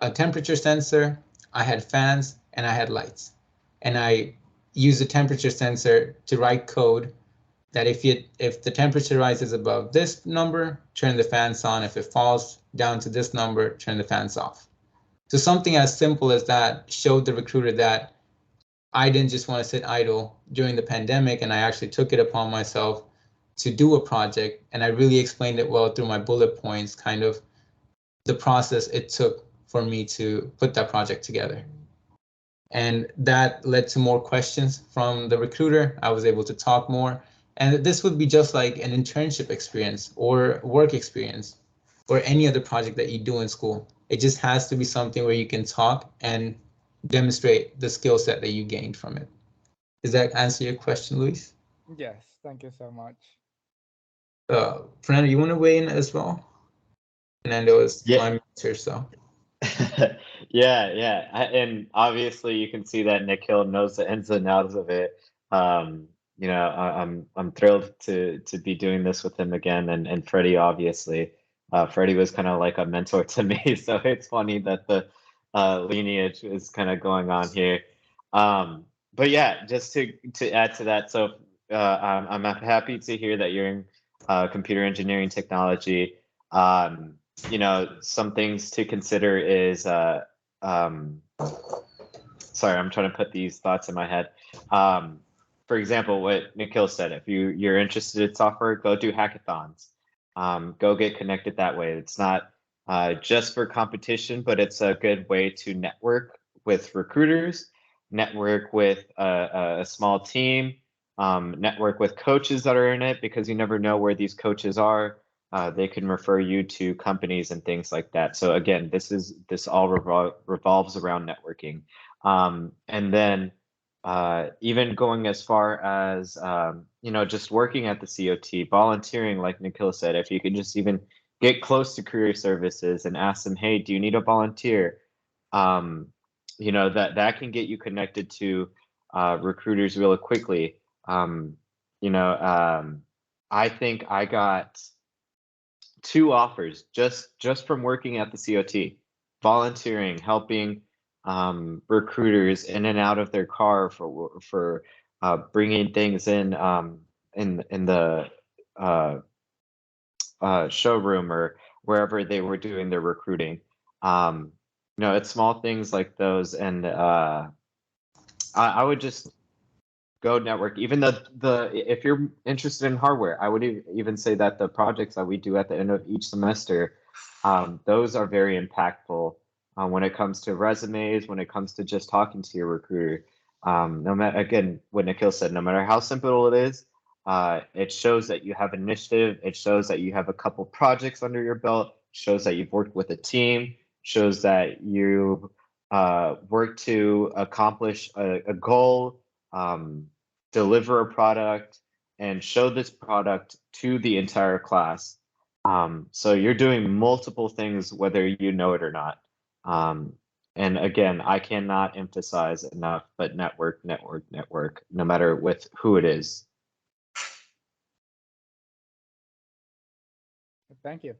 a temperature sensor, I had fans, and I had lights. And I used the temperature sensor to write code that if the temperature rises above this number, turn the fans on. If it falls down to this number, turn the fans off. So something as simple as that showed the recruiter that I didn't just want to sit idle during the pandemic, and I actually took it upon myself to do a project, and I really explained it well through my bullet points, kind of the process it took for me to put that project together. And that led to more questions from the recruiter. I was able to talk more. And this would be just like an internship experience or work experience or any other project that you do in school. It just has to be something where you can talk and demonstrate the skill set that you gained from it. Does that answer your question, Luis? Yes, thank you so much. Fernando, you want to weigh in as well? Fernando is my mentor, so. Yeah. And obviously you can see that Nikhil knows the ins and outs of it. You know, I'm thrilled to be doing this with him again, and Freddie, obviously. Freddie was kind of like a mentor to me, so it's funny that the lineage is kind of going on here. But yeah, just to add to that, so I'm happy to hear that you're in computer engineering technology. You know, some things to consider is sorry, I'm trying to put these thoughts in my head. For example, what Nikhil said, if you're interested in software, go do hackathons. Go get connected that way. It's not just for competition, but it's a good way to network with recruiters, network with a small team, network with coaches that are in it, because you never know where these coaches are. they can refer you to companies and things like that. So again, this all revolves around networking. And then even going as far as just working at the COT, volunteering, like Nikhil said, if you can just even get close to career services and ask them, hey, do you need a volunteer? That can get you connected to recruiters really quickly. I think I got 2 offers just from working at the COT, volunteering, helping recruiters in and out of their car for bringing things in the showroom or wherever they were doing their recruiting. It's small things like those, and I would just go network. Even if you're interested in hardware, I would even say that the projects that we do at the end of each semester, those are very impactful when it comes to resumes, when it comes to just talking to your recruiter. No matter, again, what Nikhil said, no matter how simple it is, it shows that you have initiative. It shows that you have a couple projects under your belt. Shows that you've worked with a team. Shows that you worked to accomplish a goal. Deliver a product and show this product to the entire class. So you're doing multiple things, whether you know it or not. And again, I cannot emphasize enough, but network, no matter with who it is. Thank you.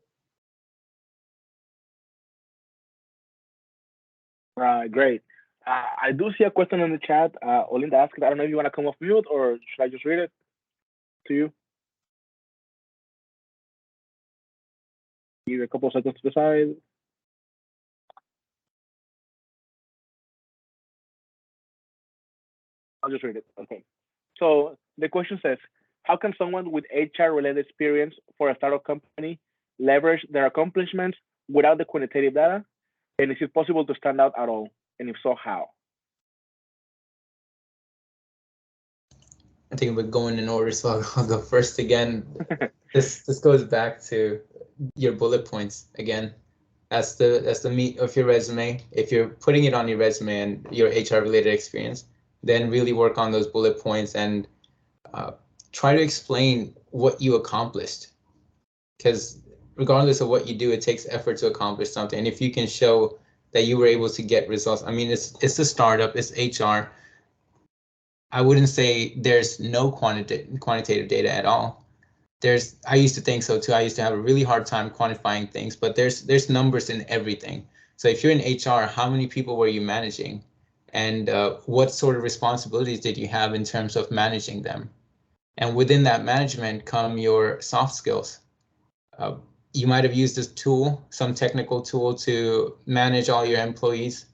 Great. I do see a question in the chat. Olinda asked, I don't know if you want to come off mute or should I just read it to you? Give you a couple of seconds to decide. I'll just read it. Okay. So the question says, how can someone with HR-related experience for a startup company leverage their accomplishments without the quantitative data? And is it possible to stand out at all? And if so, how? I think we're going in order, so I'll go first again. This goes back to your bullet points again. That's the meat of your resume. If you're putting it on your resume and your HR related experience, then really work on those bullet points and try to explain what you accomplished. Because regardless of what you do, it takes effort to accomplish something. And if you can show that you were able to get results, I mean, it's a startup, it's HR. I wouldn't say there's no quantitative data at all. I used to think so too. I used to have a really hard time quantifying things, but there's numbers in everything. So if you're in HR, how many people were you managing? And what sort of responsibilities did you have in terms of managing them? And within that management come your soft skills. You might have used this tool, some technical tool to manage all your employees.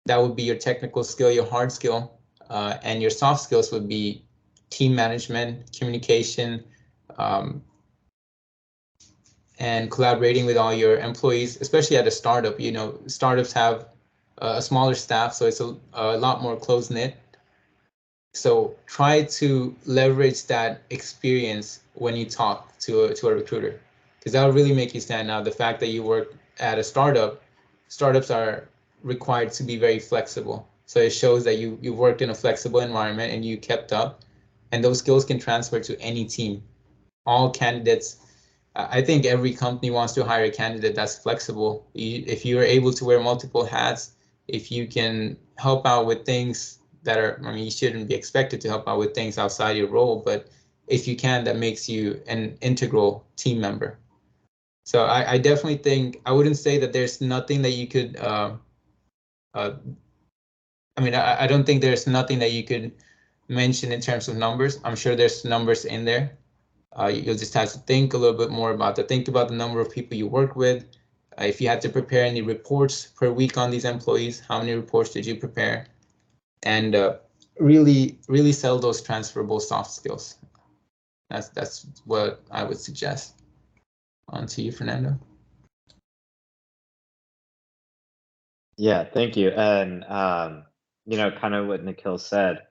That would be your technical skill, your hard skill. And your soft skills would be team management, communication, and collaborating with all your employees, especially at a startup. Startups have a smaller staff, so it's a lot more close-knit. So try to leverage that experience when you talk to a recruiter, because that will really make you stand out. The fact that you work at a startups are required to be very flexible. So it shows that you worked in a flexible environment and you kept up, and those skills can transfer to any team. All candidates, I think every company wants to hire a candidate that's flexible. If you're able to wear multiple hats, if you can help out with things that are, I mean, you shouldn't be expected to help out with things outside your role, but if you can, that makes you an integral team member. So I definitely think, I wouldn't say that there's nothing that you could, I don't think there's nothing that you could mention in terms of numbers. I'm sure there's numbers in there. You'll just have to think a little bit more about that. Think about the number of people you work with. If you had to prepare any reports per week on these employees, how many reports did you prepare? And really sell those transferable soft skills. That's what I would suggest. On to you, Fernando. Yeah, thank you. And kind of what Nikhil said,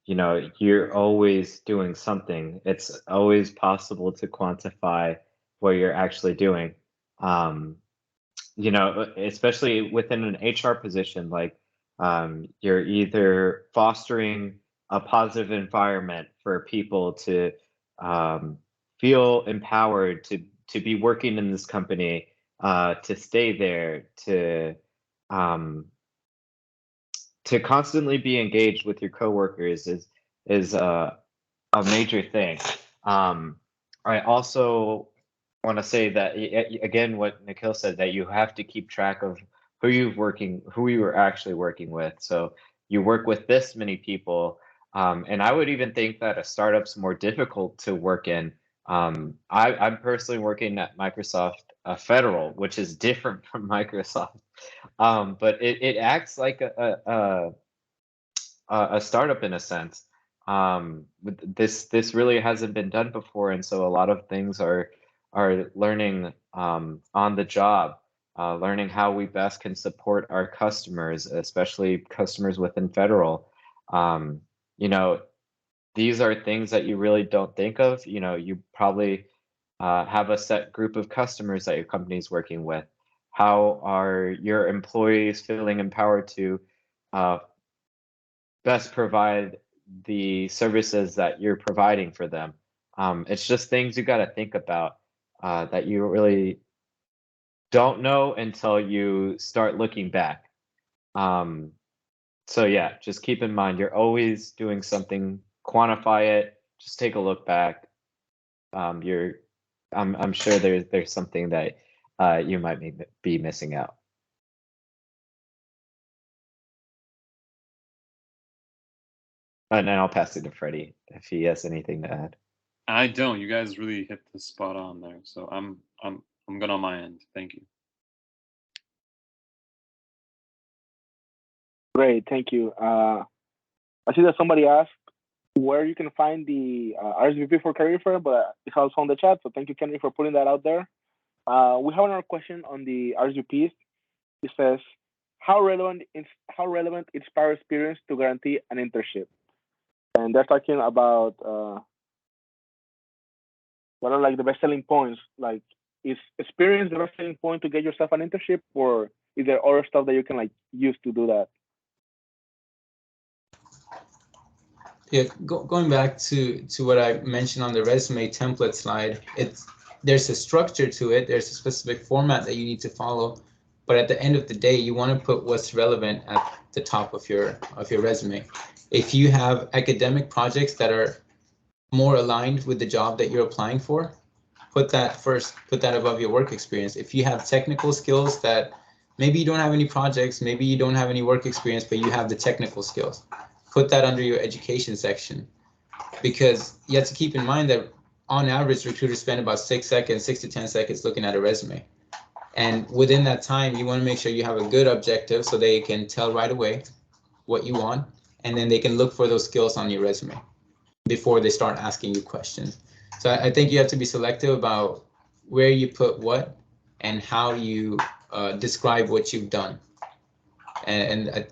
you're always doing something. It's always possible to quantify what you're actually doing. You know, especially within an HR position, like you're either fostering a positive environment for people to feel empowered to be working in this company, to stay there, to constantly be engaged with your coworkers is a major thing. I also want to say that again, what Nikhil said, that you have to keep track of who you were actually working with. So you work with this many people, and I would even think that a startup's more difficult to work in. I'm personally working at Microsoft Federal, which is different from Microsoft, but it acts like a startup in a sense. This really hasn't been done before, and so a lot of things are learning on the job, learning how we best can support our customers, especially customers within Federal. You know, these are things that you really don't think of. You know, you probably have a set group of customers that your company is working with. How are your employees feeling empowered to best provide the services that you're providing for them? It's just things you got to think about that you really don't know until you start looking back. So yeah, just keep in mind, you're always doing something, quantify it, just take a look back. I'm sure there's something that you might be missing out. And then I'll pass it to Freddie if he has anything to add. I don't. You guys really hit the spot on there. So I'm good on my end. Thank you. Great, thank you. I see that somebody asked where you can find the RSVP for Career Fair, but it's also on the chat. So thank you, Kenny, for putting that out there. We have another question on the RSVPs. It says, how relevant is prior experience to guarantee an internship? And they're talking about what are like the best selling points. Like, is experience the best selling point to get yourself an internship, or is there other stuff that you can like use to do that? Yeah, going back to what I mentioned on the resume template slide, there's a structure to it. There's a specific format that you need to follow, but at the end of the day, you want to put what's relevant at the top of your resume. If you have academic projects that are more aligned with the job that you're applying for, put that first. Put that above your work experience. If you have technical skills that maybe you don't have any projects, maybe you don't have any work experience, but you have the technical skills, put that under your education section, because you have to keep in mind that on average recruiters spend about 6 to 10 seconds looking at a resume, and within that time you want to make sure you have a good objective so they can tell right away what you want, and then they can look for those skills on your resume before they start asking you questions. So I think you have to be selective about where you put what and how you describe what you've done, and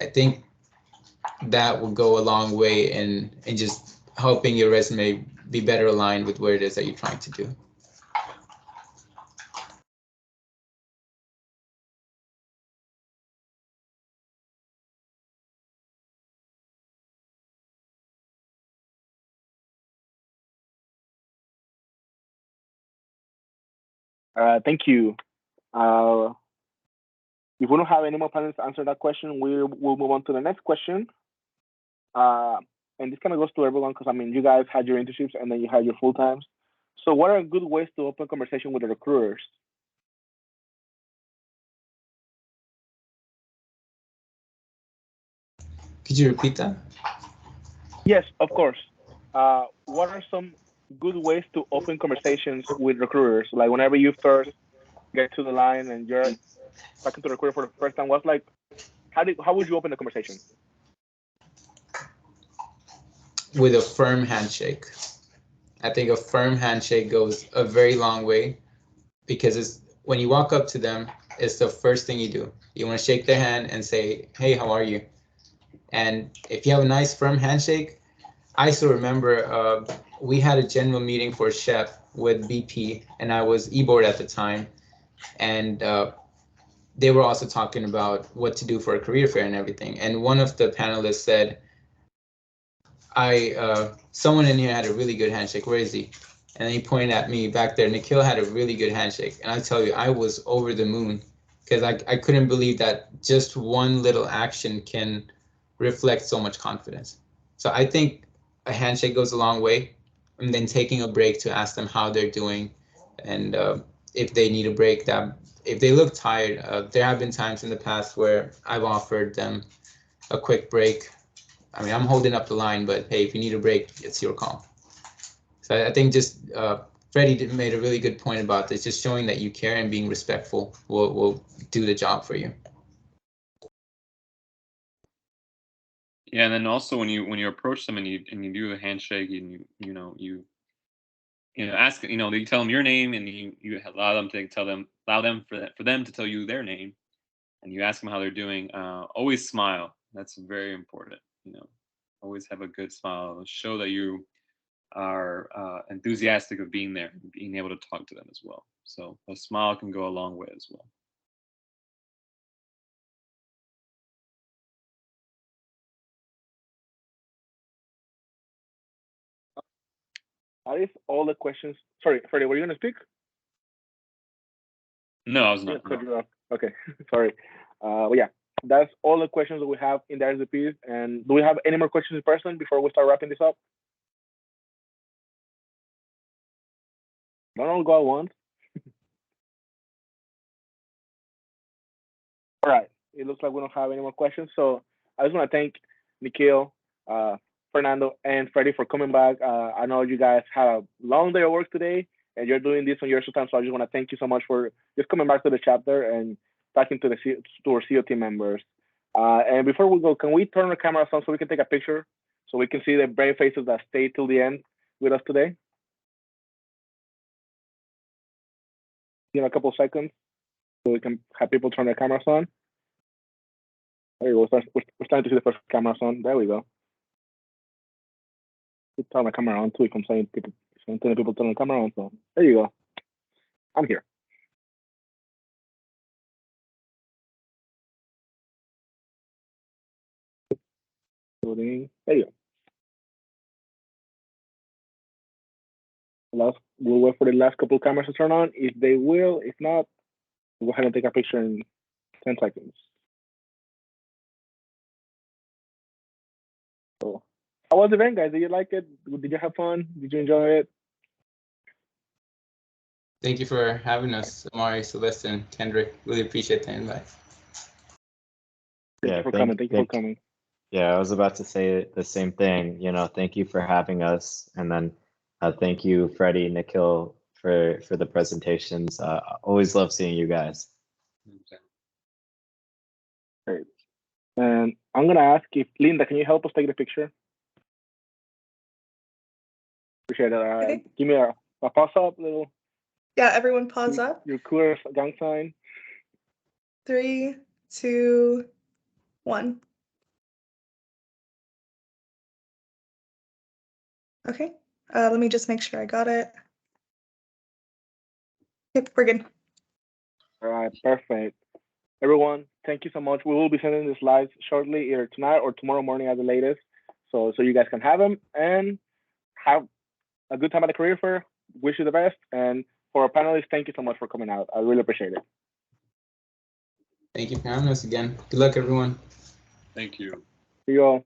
I think that will go a long way in just helping your resume be better aligned with where it is that you're trying to do. Thank you. If we don't have any more panelists to answer that question, we'll move on to the next question. And this kind of goes to everyone, because I mean, you guys had your internships and then you had your full times. So what are good ways to open conversation with the recruiters? Could you repeat that? Yes, of course. What are some good ways to open conversations with recruiters? Like whenever you first get to the line and you're talking to a recruiter for the first time, what's like, how would you open the conversation? With a firm handshake. I think a firm handshake goes a very long way, because it's when you walk up to them, it's the first thing you do. You want to shake their hand and say, hey, how are you? And if you have a nice firm handshake, I still remember we had a general meeting for SHPE with BP, and I was e-board at the time, and they were also talking about what to do for a career fair and everything. And one of the panelists said, someone in here had a really good handshake. Where is he? And he pointed at me back there. Nikhil had a really good handshake. And I tell you, I was over the moon because I couldn't believe that just one little action can reflect so much confidence. So I think a handshake goes a long way. And then taking a break to ask them how they're doing. And if they need a break, that if they look tired, there have been times in the past where I've offered them a quick break. I mean, I'm holding up the line, but hey, if you need a break, it's your call. So I think just Freddie made a really good point about this. Just showing that you care and being respectful will do the job for you. Yeah, and then also when you approach them and you do a handshake and you ask, you tell them your name and you allow them for them to tell you their name, and you ask them how they're doing. Always smile. That's very important. Always have a good smile. Show that you are enthusiastic of being there and being able to talk to them as well. So a smile can go a long way as well. That is all the questions. Sorry, Freddie, were you going to speak? No, I was not. No. Okay, sorry. Well, yeah, that's all the questions that we have in the RSVPs. And do we have any more questions in person before we start wrapping this up? Don't all go at once. All right. It looks like we don't have any more questions. So I just want to thank Nikhil, Fernando, and Freddie for coming back. I know you guys had a long day of work today, and you're doing this on your extra time. So I just want to thank you so much for just coming back to the chapter and talking to our COT members. And before we go, can we turn our cameras on so we can take a picture so we can see the brave faces that stayed till the end with us today? In a couple seconds, so we can have people turn their cameras on. There you go. We're starting to see the first cameras on. There we go. Turn my camera on too. If I'm saying people turn the camera on. So there you go. I'm here. There you go. We'll wait for the last couple of cameras to turn on. If they will, if not, we'll go ahead and take a picture in 10 seconds. So, how was the event, guys? Did you like it? Did you have fun? Did you enjoy it? Thank you for having us, Amari, Celeste, Kendrick. Really appreciate the invite. Thank you for coming. Thank you for coming. Yeah, I was about to say the same thing. Thank you for having us, and then thank you, Freddie, Nikhil, for the presentations. Always love seeing you guys. Great. And I'm gonna ask if Linda, can you help us take the picture? Appreciate it. Okay. Give me a pause up, little. Yeah, everyone pause up. Your cooler gang sign. 3, 2, 1. Okay. Let me just make sure I got it. Yep, we're good. All right, perfect. Everyone, thank you so much. We will be sending the slides shortly, either tonight or tomorrow morning at the latest, so you guys can have them and have a good time at the career fair. Wish you the best. And for our panelists, thank you so much for coming out. I really appreciate it. Thank you for having us again. Good luck, everyone. Thank you. See you all.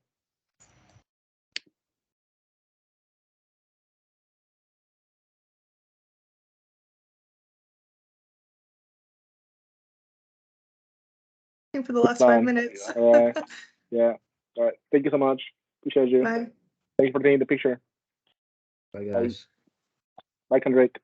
For the last 5 minutes. Yeah. All right. Thank you so much. Appreciate you. Bye. Thank you for taking the picture. Bye, guys. Bye, Kendrick.